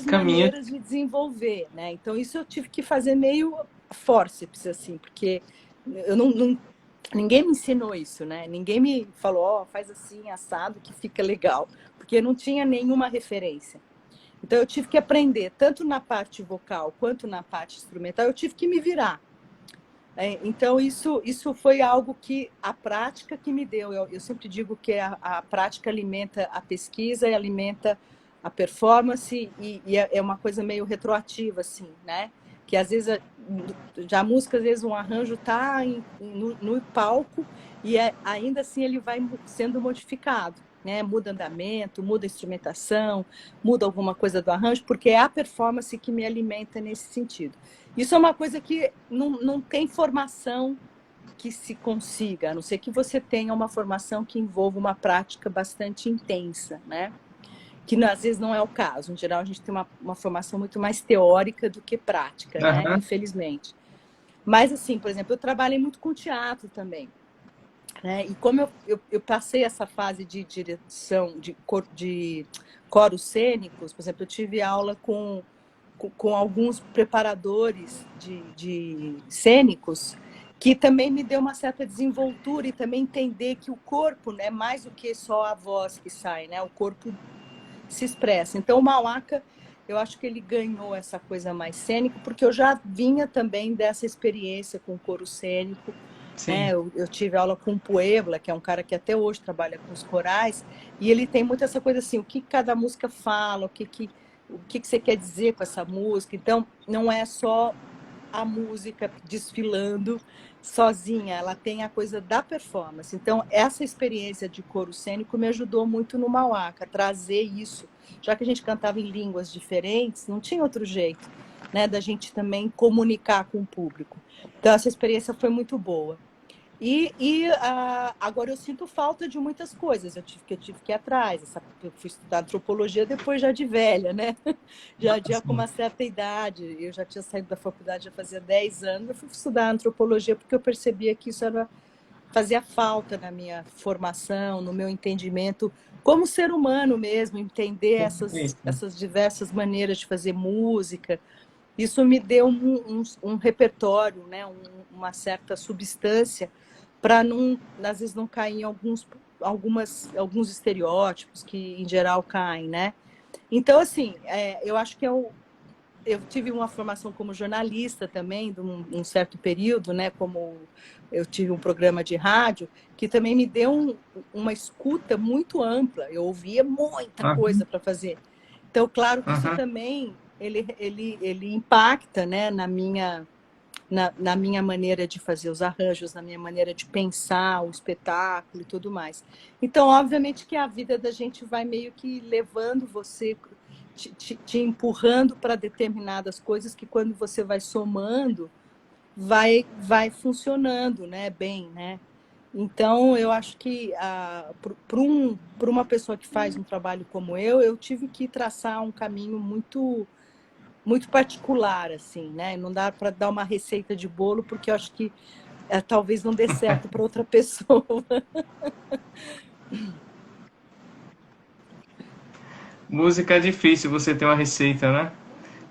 Caminho. maneiras de desenvolver, né? Então isso eu tive que fazer meio fórceps, assim, porque eu ninguém me ensinou isso, né? Ninguém me falou, ó, faz assim, assado, que fica legal, porque não tinha nenhuma referência. Então eu tive que aprender, tanto na parte vocal quanto na parte instrumental, eu tive que me virar. Então isso foi algo que a prática que me deu. Eu sempre digo que a prática alimenta a pesquisa e alimenta a performance e é uma coisa meio retroativa, assim, né? Que às vezes já a música, às vezes um arranjo está no palco e ainda assim ele vai sendo modificado, né? Muda andamento, muda instrumentação, muda alguma coisa do arranjo, porque é a performance que me alimenta nesse sentido. Isso é uma coisa que não tem formação que se consiga, a não ser que você tenha uma formação que envolva uma prática bastante intensa, né? Que às vezes não é o caso. Em geral, a gente tem uma formação muito mais teórica do que prática, né? Aham. Infelizmente. Mas, assim, por exemplo, eu trabalhei muito com teatro também. Né? E como eu passei essa fase de direção de coros cênicos, por exemplo, eu tive aula com alguns preparadores de cênicos, que também me deu uma certa desenvoltura e também entender que o corpo, né, mais do que só a voz que sai, né, o corpo se expressa. Então, o Mauaca, eu acho que ele ganhou essa coisa mais cênica, porque eu já vinha também dessa experiência com coro cênico, né? Sim. Eu tive aula com o Puebla, que é um cara que até hoje trabalha com os corais, e ele tem muito essa coisa assim, o que cada música fala, o que você quer dizer com essa música. Então, não é só a música desfilando sozinha, ela tem a coisa da performance. Então, essa experiência de coro cênico me ajudou muito no Mauaca, trazer isso. Já que a gente cantava em línguas diferentes, não tinha outro jeito, né, da gente também comunicar com o público. Então, essa experiência foi muito boa. Agora eu sinto falta de muitas coisas. Eu tive que ir atrás. Eu fui estudar antropologia depois já de velha, né? Já com Sim. uma certa idade. Eu já tinha saído da faculdade já fazia 10 anos. Eu fui estudar antropologia porque eu percebia que isso fazia falta na minha formação, no meu entendimento como ser humano mesmo, entender Isso. essas diversas maneiras de fazer música. Isso me deu um repertório, né? Uma certa substância para às vezes não cair em alguns estereótipos que em geral caem, né? Então, assim, eu acho que eu tive uma formação como jornalista também, de um certo período, né? Como eu tive um programa de rádio, que também me deu uma escuta muito ampla. Eu ouvia muita Aham, coisa para fazer. Então, claro que isso aham. também ele impacta, né, na minha maneira de fazer os arranjos, na minha maneira de pensar o espetáculo e tudo mais. Então, obviamente que a vida da gente vai meio que levando você, te empurrando para determinadas coisas que quando você vai somando, vai funcionando, né, bem, né? Então, eu acho que para uma pessoa que faz um trabalho como eu tive que traçar um caminho muito particular, assim, né? Não dá para dar uma receita de bolo, porque eu acho que talvez não dê certo para outra pessoa. Música é difícil você ter uma receita, né?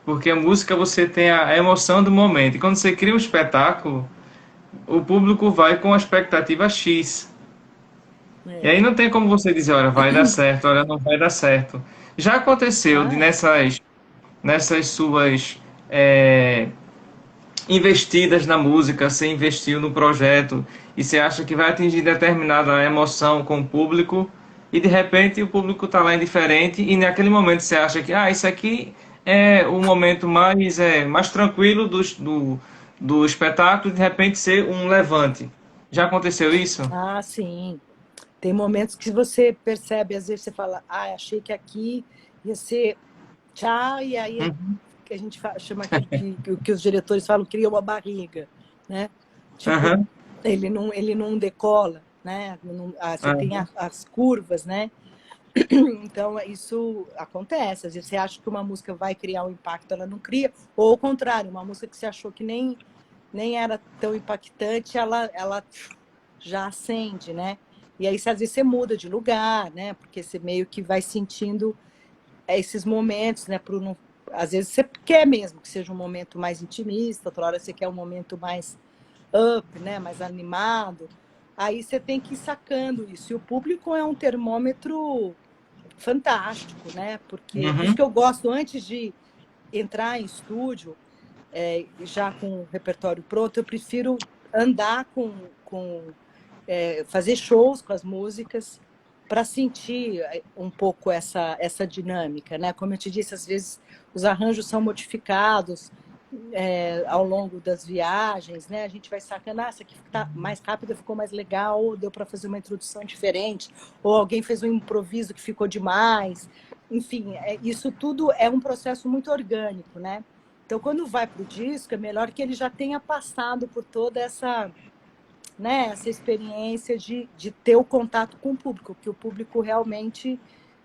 Porque a música você tem a emoção do momento. E quando você cria um espetáculo, o público vai com a expectativa X. E É. aí não tem como você dizer, olha, vai dar certo, olha, não vai dar certo. Já aconteceu de Ah, é. nessas suas é, investidas na música, você investiu no projeto e você acha que vai atingir determinada emoção com o público e de repente o público está lá indiferente e naquele momento você acha que isso aqui é o momento mais tranquilo do espetáculo e de repente ser um levante. Já aconteceu isso? Ah, sim. Tem momentos que você percebe, às vezes você fala, achei que aqui ia ser tchau, e aí Uhum. que a gente chama aquilo que os diretores falam, cria uma barriga, né? Tipo, Aham. ele não decola, né? Você tem Aham. as curvas, né? Então, isso acontece. Às vezes você acha que uma música vai criar um impacto, ela não cria. Ou ao contrário, uma música que você achou que nem era tão impactante, ela já acende, né? E aí, às vezes, você muda de lugar, né? Porque você meio que vai sentindo esses momentos, né? Às vezes você quer mesmo que seja um momento mais intimista, outra hora você quer um momento mais up, né? Mais animado. Aí você tem que ir sacando isso. E o público é um termômetro fantástico, né? Porque por isso Uhum. que eu gosto, antes de entrar em estúdio, já com o repertório pronto, eu prefiro andar fazer shows com as músicas para sentir um pouco essa dinâmica, né? Como eu te disse, às vezes os arranjos são modificados ao longo das viagens, né? A gente vai sacando, essa aqui tá mais rápida, ficou mais legal, ou deu para fazer uma introdução diferente, ou alguém fez um improviso que ficou demais. Enfim, isso tudo é um processo muito orgânico, né? Então, quando vai para o disco, é melhor que ele já tenha passado por toda essa, né, essa experiência de ter o contato com o público, que o público realmente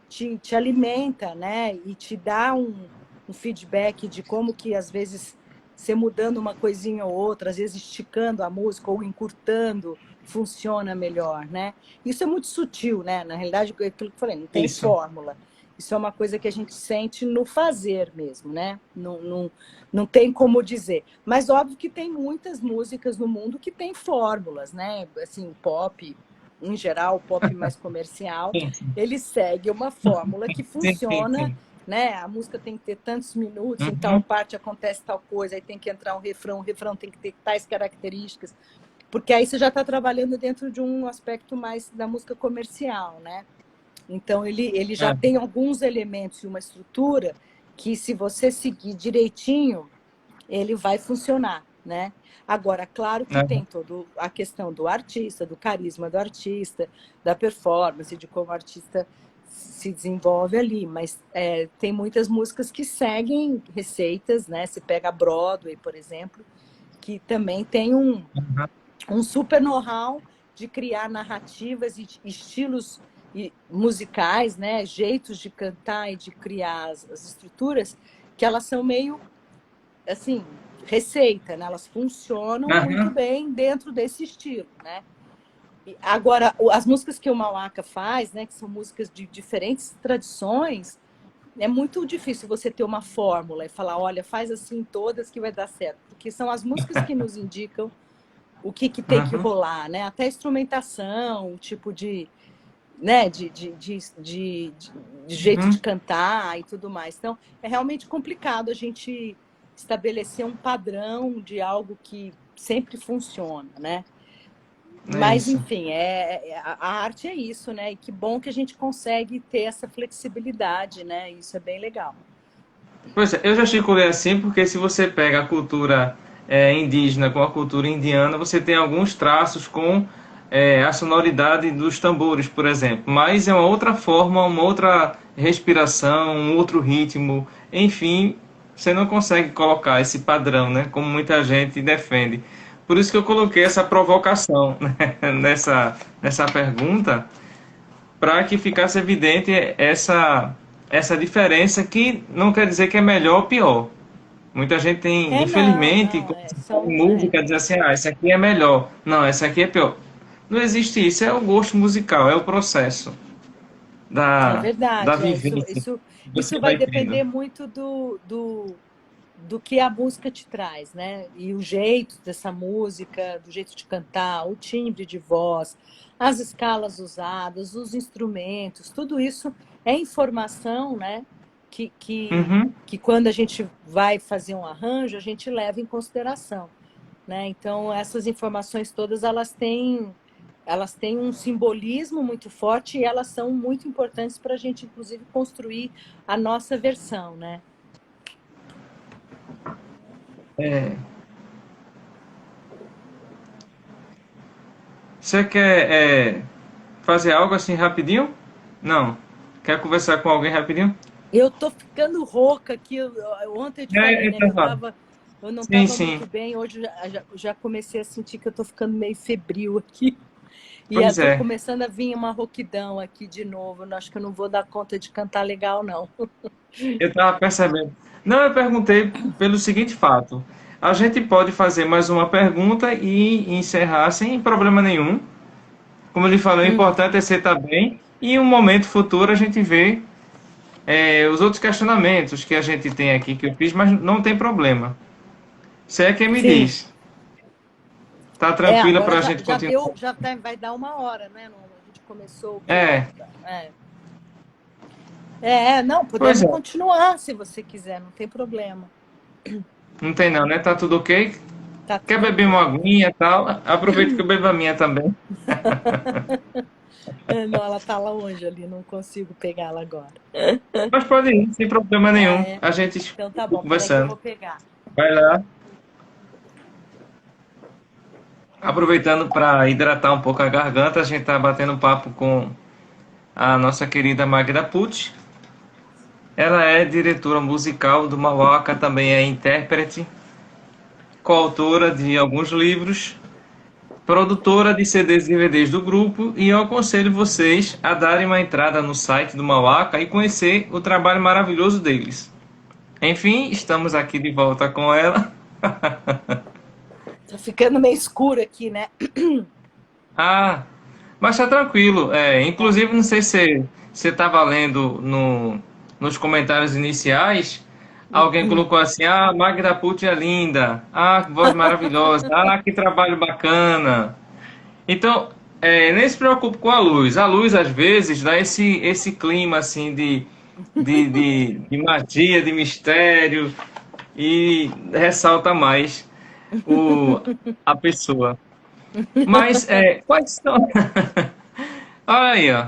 te alimenta, né, e te dá um feedback de como que, às vezes, você mudando uma coisinha ou outra, às vezes esticando a música ou encurtando, funciona melhor, né? Isso é muito sutil, né? Na realidade, aquilo que eu falei, não tem Isso. fórmula. Isso é uma coisa que a gente sente no fazer mesmo, né? Não tem como dizer. Mas óbvio que tem muitas músicas no mundo que têm fórmulas, né? Assim, o pop, em geral, o pop mais comercial, Sim, sim. ele segue uma fórmula que Sim, sim, funciona, sim. né? A música tem que ter tantos minutos, em tal Uhum. parte acontece tal coisa, aí tem que entrar o refrão tem que ter tais características, porque aí você já está trabalhando dentro de um aspecto mais da música comercial, né? Então, ele já É, tem alguns elementos e uma estrutura que, se você seguir direitinho, ele vai funcionar, né? Agora, claro que é. tem toda a questão do artista, do carisma do artista, da performance, de como o artista se desenvolve ali, mas tem muitas músicas que seguem receitas, né? Você pega a Broadway, por exemplo, que também tem Uhum. um super know-how de criar narrativas e estilos musicais, né? Jeitos de cantar e de criar as estruturas, que elas são meio assim, receita, né? Elas funcionam muito Aham. bem dentro desse estilo, né? Agora, as músicas que o Mauaca faz, né, que são músicas de diferentes tradições, é muito difícil você ter uma fórmula e falar, olha, faz assim todas que vai dar certo, porque são as músicas que nos indicam o que tem que Aham. rolar, né? Até a instrumentação, o tipo né, de jeito de Uhum. cantar e tudo mais. Então, é realmente complicado a gente estabelecer um padrão de algo que sempre funciona, né? É Mas, isso. enfim, a arte é isso, né? E que bom que a gente consegue ter essa flexibilidade, né? Isso é bem legal. Pois é, eu já circulei assim porque se você pega a cultura indígena com a cultura indiana, você tem alguns traços com a sonoridade dos tambores, por exemplo. Mas é uma outra forma, uma outra respiração, um outro ritmo. Enfim, você não consegue colocar esse padrão, né? Como muita gente defende. Por isso que eu coloquei essa provocação, né, nessa pergunta, para que ficasse evidente essa diferença, que não quer dizer que é melhor ou pior. Muita gente tem, Não, infelizmente, não, quando se fala em música, diz assim, essa aqui é melhor. Não, essa aqui é pior. Não existe isso, é o gosto musical, é o processo é da verdade. vivência que Isso você vai vai depender tendo. muito do que a música te traz, né? E o jeito dessa música, do jeito de cantar, o timbre de voz, as escalas usadas, os instrumentos, tudo isso é informação, né? Uhum. Que quando a gente vai fazer um arranjo, a gente leva em consideração, né? Então, essas informações todas, elas têm um simbolismo muito forte e elas são muito importantes para a gente, inclusive, construir a nossa versão, né? É, você quer fazer algo assim rapidinho? Não. Quer conversar com alguém rapidinho? Eu tô ficando rouca aqui. Ontem eu te falei, né, que Intervalo. eu não Sim, estava sim. muito bem. Hoje já comecei a sentir que eu tô ficando meio febril aqui. E Pois estou é. começando a vir uma rouquidão aqui de novo. Acho que eu não vou dar conta de cantar legal, não. Eu estava percebendo. Não, eu perguntei pelo seguinte fato. A gente pode fazer mais uma pergunta e encerrar sem problema nenhum. Como eu lhe falei, o Hum, importante é você estar bem. E em um momento futuro a gente vê os outros questionamentos que a gente tem aqui que eu fiz, mas não tem problema. Você é quem me sim. diz. Tá tranquila Agora para a gente já continuar? deu, vai dar uma hora, né? A gente começou o quê? É, Não, pois podemos é. continuar se você quiser, não tem problema. Não tem não, né? Tá tudo ok? Tá Quer tudo beber uma ok. aguinha e tal? Aproveita que eu bebo a minha também. Não, ela tá longe ali, não consigo pegá-la agora. Mas pode ir, sem problema Ah, nenhum. é? A gente Então tá fica bom, peraí que eu conversando. vou pegar. Vai lá. Aproveitando para hidratar um pouco a garganta, a gente está batendo papo com a nossa querida Magda Pucci. Ela é diretora musical do Mauaca, também é intérprete, coautora de alguns livros, produtora de CDs e DVDs do grupo, e eu aconselho vocês a darem uma entrada no site do Mauaca e conhecer o trabalho maravilhoso deles. Enfim, estamos aqui de volta com ela. Tá ficando meio escuro aqui, né? Ah, mas tá tranquilo. Tá. Inclusive, não sei se você estava lendo nos comentários iniciais, alguém colocou assim: Ah, Magda Pucci é linda. Ah, que voz maravilhosa. Ah, que trabalho bacana. Então, nem se preocupe com a luz. A luz, às vezes, dá esse clima assim de magia, de mistério e ressalta mais o, a pessoa. Mas, quais são. Olha aí, ó.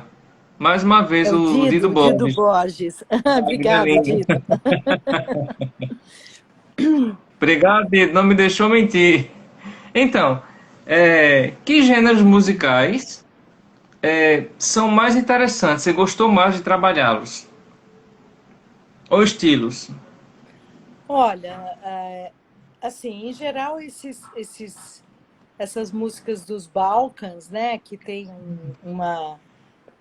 Mais uma É vez o Dido O Dido Borges. Borges. Magda Obrigada, linda. Dido. Obrigado, Dido. Não me deixou mentir. Então, que gêneros musicais são mais interessantes? Você gostou mais de trabalhá-los? Ou estilos? Olha, assim, em geral, essas músicas dos Balcãs, né, que tem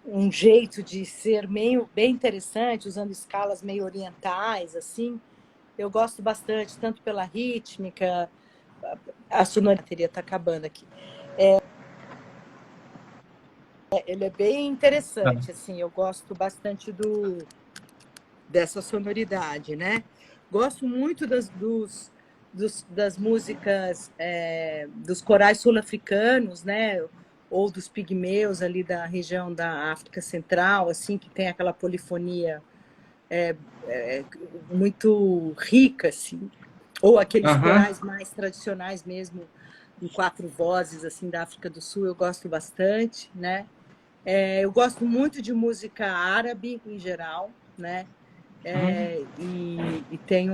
um jeito de ser meio bem interessante, usando escalas meio orientais, assim, eu gosto bastante, tanto pela rítmica, a sonoridade está acabando aqui. Ele é bem interessante, assim, eu gosto bastante dessa sonoridade, né? Gosto muito das músicas dos corais sul-africanos, né? ou dos pigmeus ali da região da África Central, assim, que tem aquela polifonia muito rica, assim, ou aqueles Aham. corais mais tradicionais mesmo, em 4 vozes, assim, da África do Sul, eu gosto bastante, né? Eu gosto muito de música árabe, em geral, né? Uhum. E tem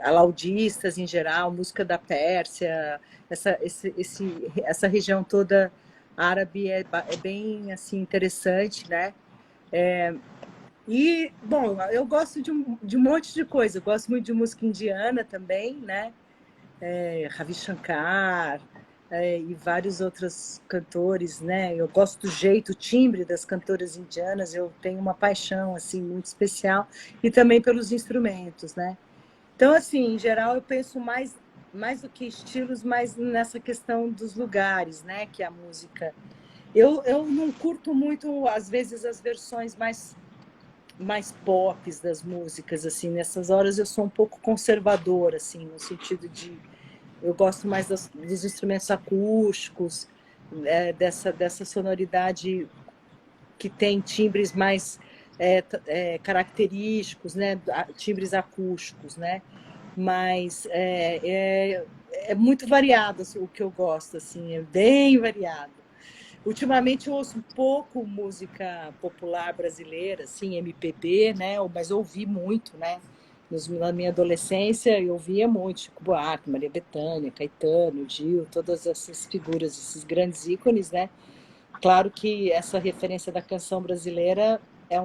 alaudistas, em geral, música da Pérsia, essa região toda árabe é bem, assim, interessante, né? E, bom, eu gosto de um monte de coisa. Eu gosto muito de música indiana também, né? Ravi Shankar, e vários outros cantores, né? Eu gosto do jeito, o timbre das cantoras indianas. Eu tenho uma paixão assim muito especial e também pelos instrumentos, né? Então, assim, em geral, eu penso mais do que estilos, mais nessa questão dos lugares, né? Que a música. Eu não curto muito, às vezes, as versões mais pops das músicas, assim, nessas horas eu sou um pouco conservadora, assim, no sentido de eu gosto mais dos instrumentos acústicos, dessa sonoridade que tem timbres mais característicos, né, timbres acústicos, né, mas é muito variado assim, o que eu gosto, assim, é bem variado. Ultimamente eu ouço um pouco música popular brasileira, assim, MPB, né? Mas eu ouvi muito, né? Na minha adolescência eu ouvia muito Chico Buarque, Maria Bethânia, Caetano, Gil, todas essas figuras, esses grandes ícones, né? Claro que essa referência da canção brasileira é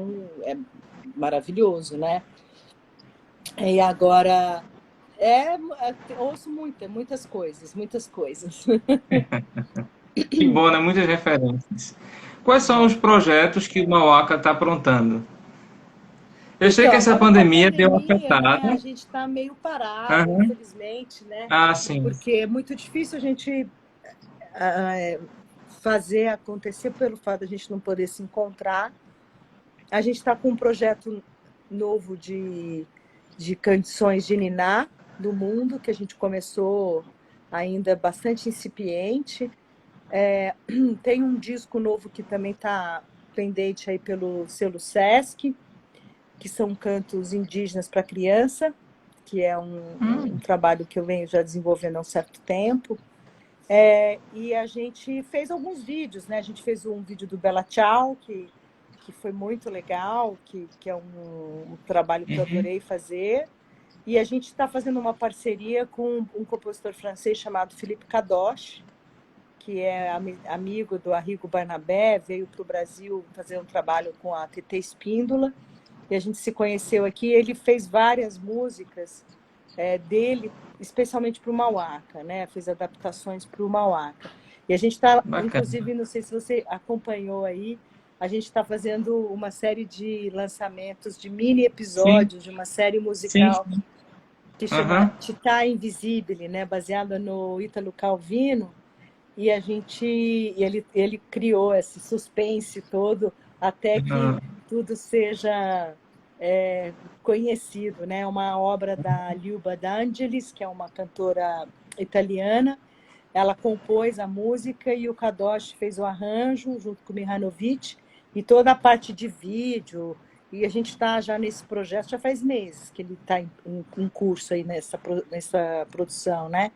maravilhoso, né? E agora ouço muitas coisas, muitas coisas. Que bom, né? Muitas referências. Quais são os projetos que o Mauaca está aprontando? Eu sei Então, que essa agora com a pandemia deu uma pandemia, né, a afetada. gente está meio parado, Aham. infelizmente, né? Ah, sim. Porque é muito difícil a gente fazer acontecer pelo fato de a gente não poder se encontrar. A gente está com um projeto novo de canções de Niná do mundo, que a gente começou ainda bastante incipiente. Tem um disco novo que também está pendente aí pelo selo Sesc, que são cantos indígenas para criança, que é um trabalho que eu venho já desenvolvendo há um certo tempo. E a gente fez alguns vídeos, né? A gente fez um vídeo do Bela Tchau, que foi muito legal, que é um trabalho que eu Uhum. adorei fazer. E a gente está fazendo uma parceria com um compositor francês chamado Philippe Kadosh, que é amigo do Arrigo Barnabé, veio para o Brasil fazer um trabalho com a TT Espíndola, e a gente se conheceu aqui. Ele fez várias músicas dele, especialmente para o Mauaca, né? Fez adaptações para o Mauaca. E a gente está, Bacana. inclusive, não sei se você acompanhou aí, a gente está fazendo uma série de lançamentos de mini Sim, episódios de uma série sim, musical sim. que chama Aham. Tità Invisibile, né? Baseada no Ítalo Calvino. E ele criou esse suspense todo até que Aham. tudo seja conhecido, né? Uma obra da Liuba D'Angelis, que é uma cantora italiana. Ela compôs a música e o Kadosh fez o arranjo junto com o Mihanovic e toda a parte de vídeo. E a gente está já nesse projeto, já faz meses que ele está em curso aí nessa produção, né?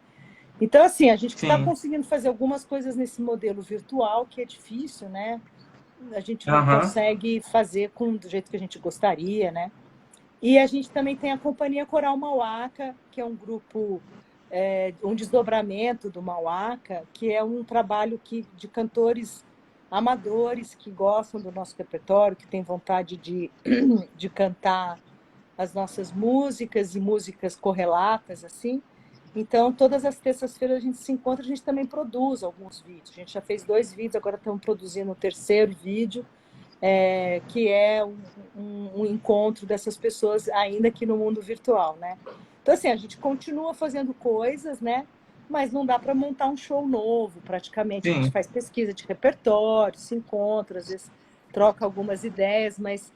Então, assim, a gente está Sim. conseguindo fazer algumas coisas nesse modelo virtual, que é difícil, né? A gente não Aham. consegue fazer do jeito que a gente gostaria, né? E a gente também tem a Companhia Coral Mauaca, que é um grupo, um desdobramento do Mauaca, que é um trabalho de cantores amadores que gostam do nosso repertório, que têm vontade de cantar as nossas músicas e músicas correlatas, assim. Então, todas as terças-feiras a gente se encontra, a gente também produz alguns vídeos. A gente já fez 2 vídeos, agora estamos produzindo o terceiro vídeo, que é um encontro dessas pessoas ainda aqui no mundo virtual, né? Então, assim, a gente continua fazendo coisas, né? Mas não dá para montar um show novo, praticamente. A gente Sim. faz pesquisa de repertório, se encontra, às vezes troca algumas ideias, mas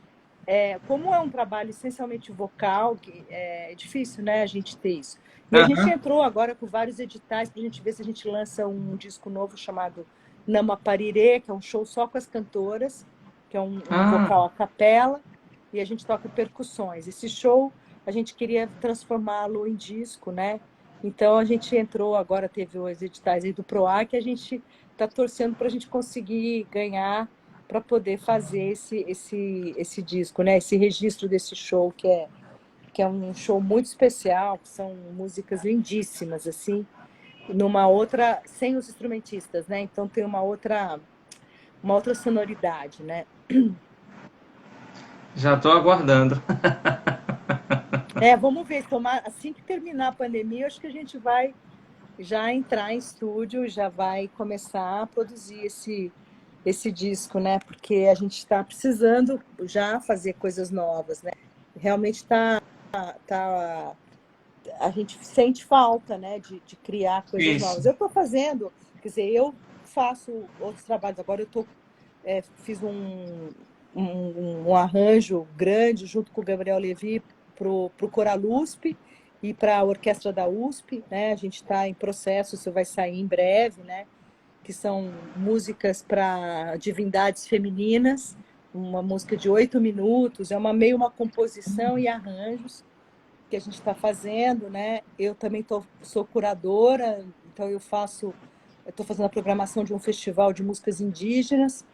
como é um trabalho essencialmente vocal, é difícil, né, a gente ter isso. E a gente Aham. entrou agora com vários editais para a gente ver se a gente lança um disco novo chamado Nama Parirê, que é um show só com as cantoras, que é um Ah, vocal a capela, e a gente toca percussões. Esse show a gente queria transformá-lo em disco, né? Então a gente entrou, agora teve os editais aí do PROAC, que a gente está torcendo para a gente conseguir ganhar para poder fazer esse disco, né? Esse registro desse show que é um show muito especial, que são músicas lindíssimas assim, numa outra sem os instrumentistas, né? Então tem uma outra sonoridade, né? já estou aguardando. Vamos ver, tomar, assim que terminar a pandemia, acho que a gente vai já entrar em estúdio, já vai começar a produzir esse disco, né? Porque a gente está precisando já fazer coisas novas, né? Realmente tá, a gente sente falta, né? De criar coisas Isso. novas. Eu estou fazendo, quer dizer, eu faço outros trabalhos. Agora fiz um arranjo grande junto com o Gabriel Levi para o Coral USP e para a Orquestra da USP, né? A gente está em processo, isso vai sair em breve, né? Que são músicas para divindades femininas, uma música de 8 minutos, é meio uma composição e arranjos que a gente está fazendo, né? Eu também sou curadora, então eu estou fazendo a programação de um festival de músicas indígenas,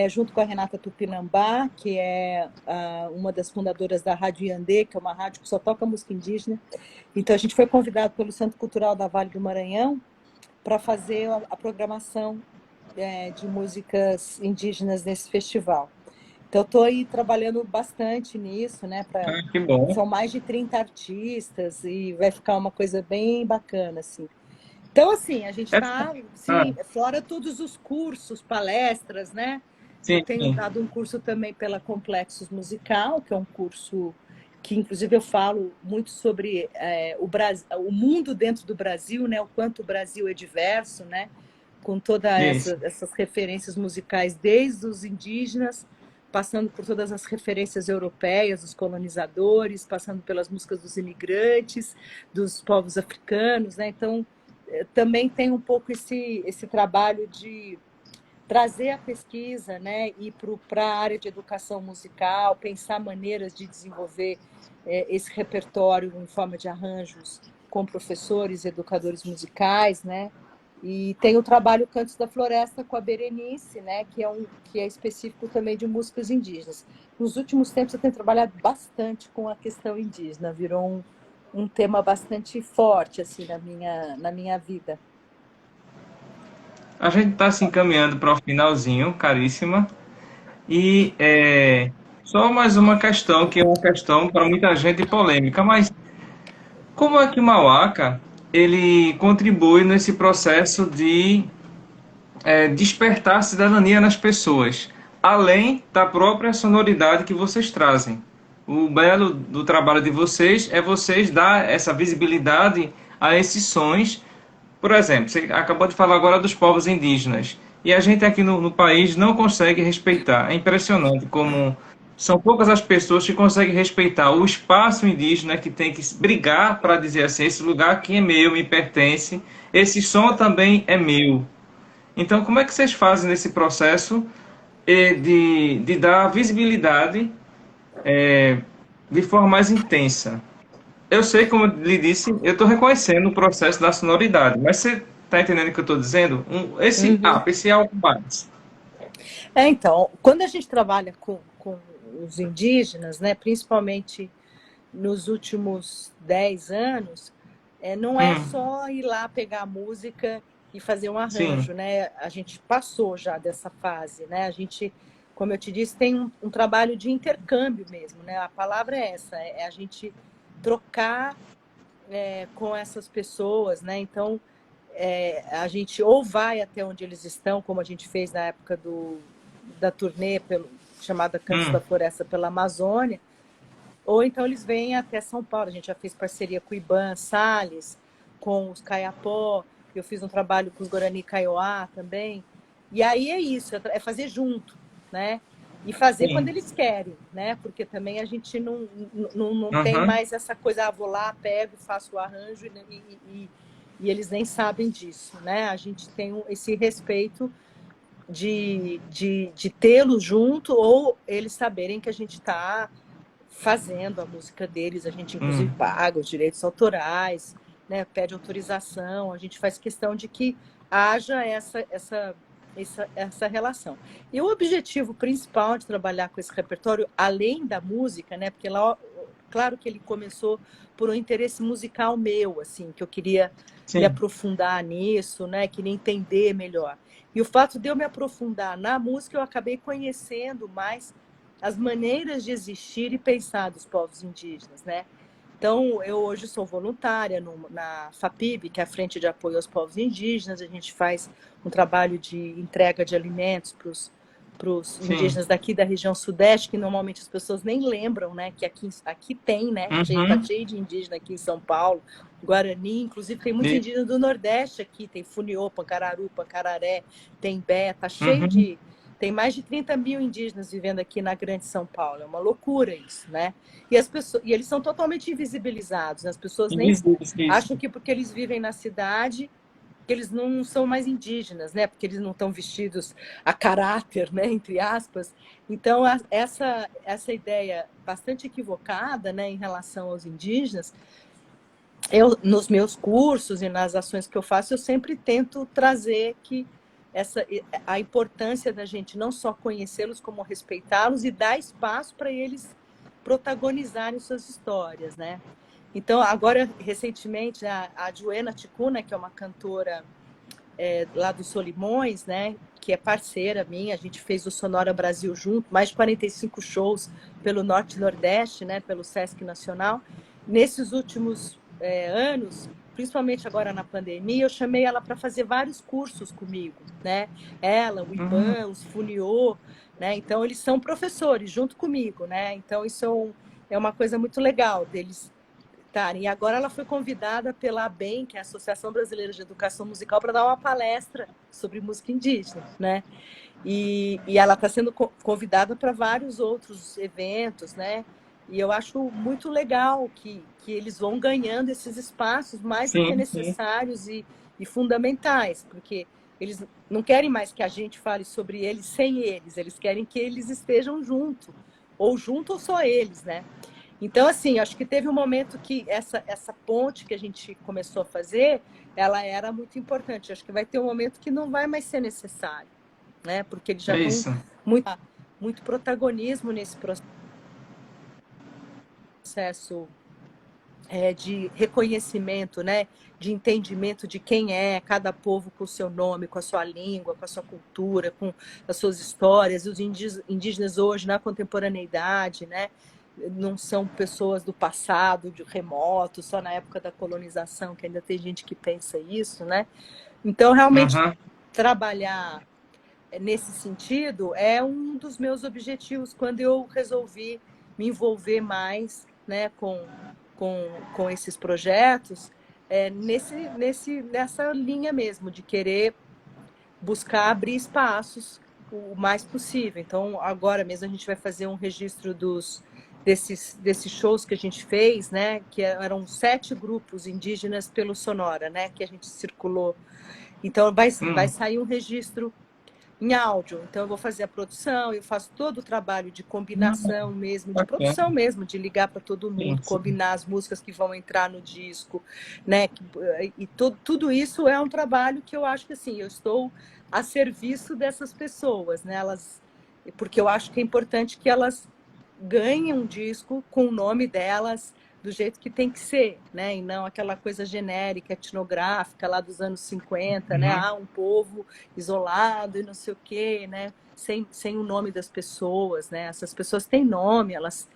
junto com a Renata Tupinambá, que é uma das fundadoras da Rádio Iandê, que é uma rádio que só toca música indígena. Então a gente foi convidado pelo Centro Cultural da Vale do Maranhão para fazer a programação de músicas indígenas nesse festival. Então, estou aí trabalhando bastante nisso, né? Ah, que bom. São mais de 30 artistas e vai ficar uma coisa bem bacana, assim. Então, assim, a gente É, está, ah, sim, fora todos os cursos, palestras, né? Eu sim, tenho sim. dado um curso também pela Complexos Musical, que é um curso que, inclusive, eu falo muito sobre o mundo dentro do Brasil, né? O quanto o Brasil é diverso, né? Com todas Isso. essas referências musicais, desde os indígenas, passando por todas as referências europeias, dos colonizadores, passando pelas músicas dos imigrantes, dos povos africanos, né? Então, também tem um pouco esse trabalho de trazer a pesquisa, né, ir para a área de educação musical, pensar maneiras de desenvolver esse repertório em forma de arranjos com professores, educadores musicais, né? E tem o trabalho Cantos da Floresta com a Berenice, né, que é específico também de músicas indígenas. Nos últimos tempos eu tenho trabalhado bastante com a questão indígena, virou um tema bastante forte assim na minha vida. A gente está se encaminhando para o finalzinho, caríssima. E só mais uma questão, que é uma questão para muita gente polêmica, mas como é que o Mauaca ele contribui nesse processo de despertar cidadania nas pessoas, além da própria sonoridade que vocês trazem? O belo do trabalho de vocês é vocês dar essa visibilidade a esses sons. Por exemplo, você acabou de falar agora dos povos indígenas. E a gente aqui no país não consegue respeitar. É impressionante como são poucas as pessoas que conseguem respeitar o espaço indígena, que tem que brigar para dizer assim: esse lugar aqui é meu, me pertence, esse som também é meu. Então, como é que vocês fazem nesse processo de dar visibilidade de forma mais intensa? Eu sei, como eu lhe disse, eu estou reconhecendo o processo da sonoridade, mas você está entendendo o que eu estou dizendo? Esse Uhum. up, esse algo mais. Então, quando a gente trabalha com os indígenas, né, principalmente nos últimos 10 anos, não é Hum, só ir lá pegar a música e fazer um sim, arranjo, né? A gente passou já dessa fase, né? A gente, como eu te disse, tem um trabalho de intercâmbio mesmo, né? A palavra é essa, é a gente trocar com essas pessoas, né? Então, a gente ou vai até onde eles estão, como a gente fez na época da turnê chamada Cantos da hum, Floresta pela Amazônia, ou então eles vêm até São Paulo. A gente já fez parceria com o Iban Salles, com os Caiapó, eu fiz um trabalho com os Guarani Kaiowá também. E aí é isso, é fazer junto, né? e fazer quando sim. eles querem, né? Porque também a gente não tem Uhum. mais essa coisa, vou lá, pego, faço o arranjo e eles nem sabem disso, né? A gente tem esse respeito de tê-los junto ou eles saberem que a gente está fazendo a música deles, a gente inclusive Hum. paga os direitos autorais, né? Pede autorização, a gente faz questão de que haja essa relação. E o objetivo principal de trabalhar com esse repertório, além da música, né? Porque lá, claro que ele começou por um interesse musical meu, assim, que eu queria me Sim. aprofundar nisso, né? Queria entender melhor. E o fato de eu me aprofundar na música, eu acabei conhecendo mais as maneiras de existir e pensar dos povos indígenas, né? Então, eu hoje sou voluntária na FAPIB, que é a Frente de Apoio aos Povos Indígenas. A gente faz um trabalho de entrega de alimentos para os Sim. indígenas daqui da região sudeste, que normalmente as pessoas nem lembram, né? Que aqui tem, né? Tá Uhum. cheio de indígena aqui em São Paulo, Guarani, inclusive tem muitos E- indígenas do Nordeste aqui, tem Funiô, Pancararu, Pancararé, tem Bé, tá cheio Uhum. de... Tem mais de 30 mil indígenas vivendo aqui na Grande São Paulo. É uma loucura isso, né? E eles são totalmente invisibilizados. As pessoas nem Invisíveis, acham isso. que porque eles vivem na cidade, que eles não são mais indígenas, né? Porque eles não estão vestidos a caráter, né? Entre aspas. Então, essa ideia bastante equivocada, né? Em relação aos indígenas, nos meus cursos e nas ações que eu faço, eu sempre tento trazer a importância da gente não só conhecê-los, como respeitá-los e dar espaço para eles protagonizarem suas histórias, né? Então, agora, recentemente, a Joana Ticuna, que é uma cantora lá do Solimões, né, que é parceira minha, a gente fez o Sonora Brasil junto, mais de 45 shows pelo Norte e Nordeste, né, pelo Sesc Nacional. Nesses últimos anos, principalmente agora na pandemia, eu chamei ela para fazer vários cursos comigo, né? Ela, o Uhum. Iban, os Funiô, né? Então eles são professores junto comigo, né? Então isso é uma coisa muito legal deles estarem. E agora ela foi convidada pela ABEM, que é a Associação Brasileira de Educação Musical, para dar uma palestra sobre música indígena, né? E ela está sendo convidada para vários outros eventos, né? E eu acho muito legal que eles vão ganhando esses espaços mais do que Sim, sim. necessários e fundamentais, porque eles não querem mais que a gente fale sobre eles sem eles querem que eles estejam junto, ou junto ou só eles, né? Então, assim, acho que teve um momento que essa ponte que a gente começou a fazer, ela era muito importante. Acho que vai ter um momento que não vai mais ser necessário, né? Porque eles já É estão isso. muito protagonismo nesse processo de reconhecimento, né? De entendimento de quem é cada povo com o seu nome, com a sua língua, com a sua cultura, com as suas histórias. Os indígenas hoje, na contemporaneidade, né? Não são pessoas do passado, de remoto, só na época da colonização, que ainda tem gente que pensa isso, né? Então, realmente, Uhum. trabalhar nesse sentido é um dos meus objetivos quando eu resolvi me envolver mais, né, com esses projetos, nessa linha mesmo, de querer buscar abrir espaços o mais possível. Então, agora mesmo a gente vai fazer um registro desses shows que a gente fez, né, que eram 7 grupos indígenas pelo Sonora, né, que a gente circulou. Então, vai sair um registro em áudio. Então, eu vou fazer a produção, eu faço todo o trabalho de combinação mesmo, de Bacana. produção mesmo, de ligar para todo Sim, mundo, sim. combinar as músicas que vão entrar no disco, né? E tudo isso é um trabalho que eu acho que, assim, eu estou a serviço dessas pessoas, né? Porque eu acho que é importante que elas ganhem um disco com o nome delas, do jeito que tem que ser, né? E não aquela coisa genérica, etnográfica lá dos anos 50, né? Uhum. Um povo isolado e não sei o quê, né? Sem o nome das pessoas, né? Essas pessoas têm nome, elas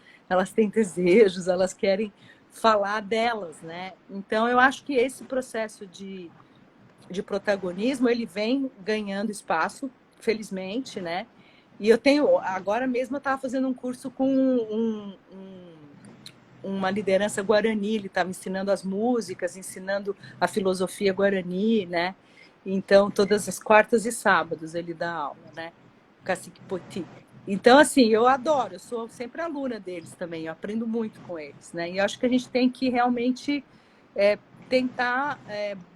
têm desejos, elas querem falar delas, né? Então, eu acho que esse processo de protagonismo, ele vem ganhando espaço, felizmente, né? E agora mesmo eu estava fazendo um curso com uma liderança guarani, ele estava ensinando as músicas, ensinando a filosofia guarani, né? Então, todas as quartas e sábados ele dá aula, né? Cacique Poti. Então, assim, eu adoro, eu sou sempre aluna deles também, eu aprendo muito com eles, né? E eu acho que a gente tem que realmente é, tentar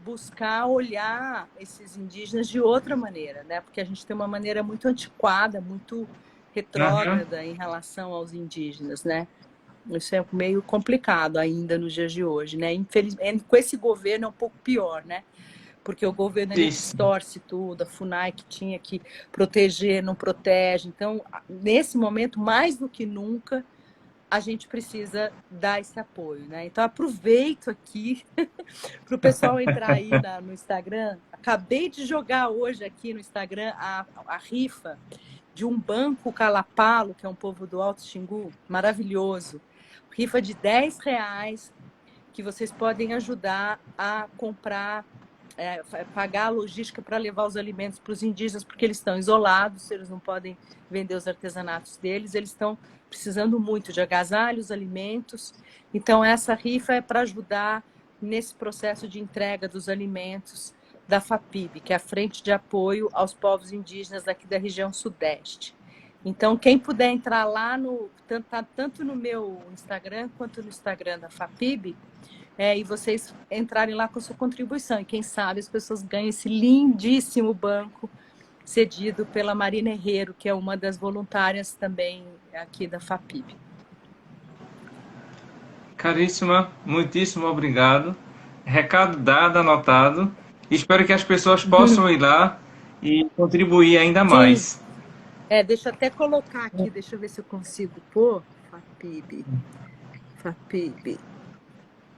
buscar olhar esses indígenas de outra maneira, né? Porque a gente tem uma maneira muito antiquada, muito Aham. retrógrada em relação aos indígenas, né? Isso é meio complicado ainda nos dias de hoje, né? Infelizmente, com esse governo é um pouco pior, né? Porque o governo ele Isso. distorce tudo, a FUNAI que tinha que proteger, não protege. Então, nesse momento, mais do que nunca, a gente precisa dar esse apoio, né? Então, aproveito aqui para o pessoal entrar aí no Instagram. Acabei de jogar hoje aqui no Instagram a rifa de um banco Calapalo, que é um povo do Alto Xingu, maravilhoso. Rifa de R$ 10 que vocês podem ajudar a comprar, pagar a logística para levar os alimentos para os indígenas, porque eles estão isolados, eles não podem vender os artesanatos deles, eles estão precisando muito de agasalhos, alimentos. Então, essa rifa é para ajudar nesse processo de entrega dos alimentos da FAPIB, que é a Frente de Apoio aos Povos Indígenas aqui da região Sudeste. Então, quem puder entrar lá, tanto no meu Instagram quanto no Instagram da FAPIB, e vocês entrarem lá com a sua contribuição. E quem sabe as pessoas ganham esse lindíssimo banco cedido pela Marina Herrero, que é uma das voluntárias também aqui da FAPIB. Caríssima, muitíssimo obrigado. Recado dado, anotado. Espero que as pessoas possam ir lá e contribuir ainda Sim, mais. deixa eu até colocar aqui, deixa eu ver se eu consigo pôr. FAPIB.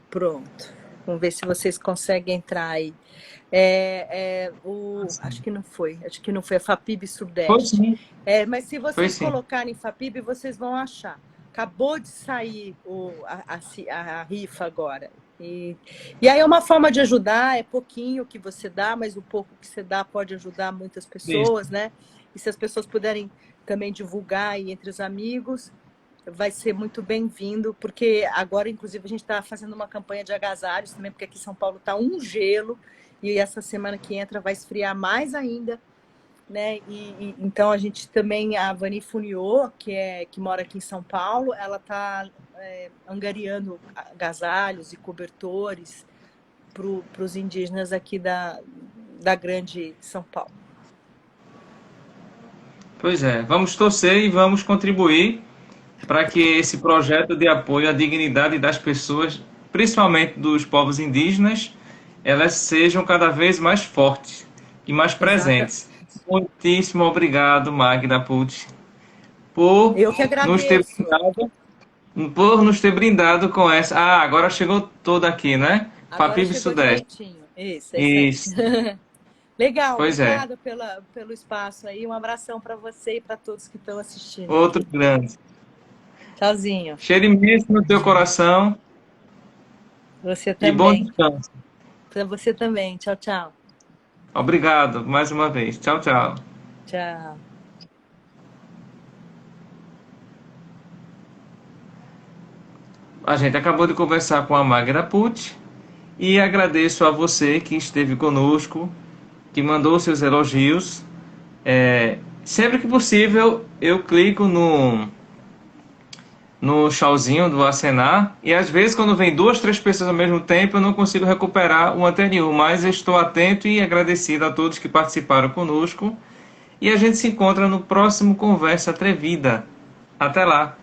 Pronto. Vamos ver se vocês conseguem entrar aí. Acho que não foi a FAPIB Foi Sudeste. sim, Mas se foi vocês sim. colocarem FAPIB, vocês vão achar. Acabou de sair a rifa agora. E aí é uma forma de ajudar, é pouquinho que você dá, mas o pouco que você dá pode ajudar muitas Isso. pessoas, né? E se as pessoas puderem também divulgar aí entre os amigos, vai ser muito bem-vindo, porque agora, inclusive, a gente está fazendo uma campanha de agasalhos também, porque aqui em São Paulo está um gelo, e essa semana que entra vai esfriar mais ainda, né? Então a gente também, a Vani Funiô, que mora aqui em São Paulo, ela está angariando agasalhos e cobertores para os indígenas aqui da grande São Paulo. Pois é, vamos torcer e vamos contribuir para que esse projeto de apoio à dignidade das pessoas, principalmente dos povos indígenas, elas sejam cada vez mais fortes e mais Exata. presentes. Muitíssimo obrigado, Magda Pucci, por Eu que nos ter agradeço. brindado, por nos ter brindado com essa. Ah, agora chegou toda aqui, né? Agora Papib chegou Sudeste. direitinho. Isso, é isso aí. Isso. Legal, Pois é. obrigada pelo espaço aí. Um abração para você e para todos que estão assistindo Outro aqui. grande. Tchauzinho. Cheiro imenso no teu coração Você e bom também. descanso. Para você também. Tchau, tchau. Obrigado mais uma vez. Tchau, tchau. Tchau. A gente acabou de conversar com a Magda Pucci e agradeço a você que esteve conosco, que mandou seus elogios. Sempre que possível, eu clico no chauzinho do acenar e às vezes quando vem duas, três pessoas ao mesmo tempo eu não consigo recuperar o anterior, mas eu estou atento e agradecido a todos que participaram conosco e a gente se encontra no próximo Conversa Atrevida. Até lá!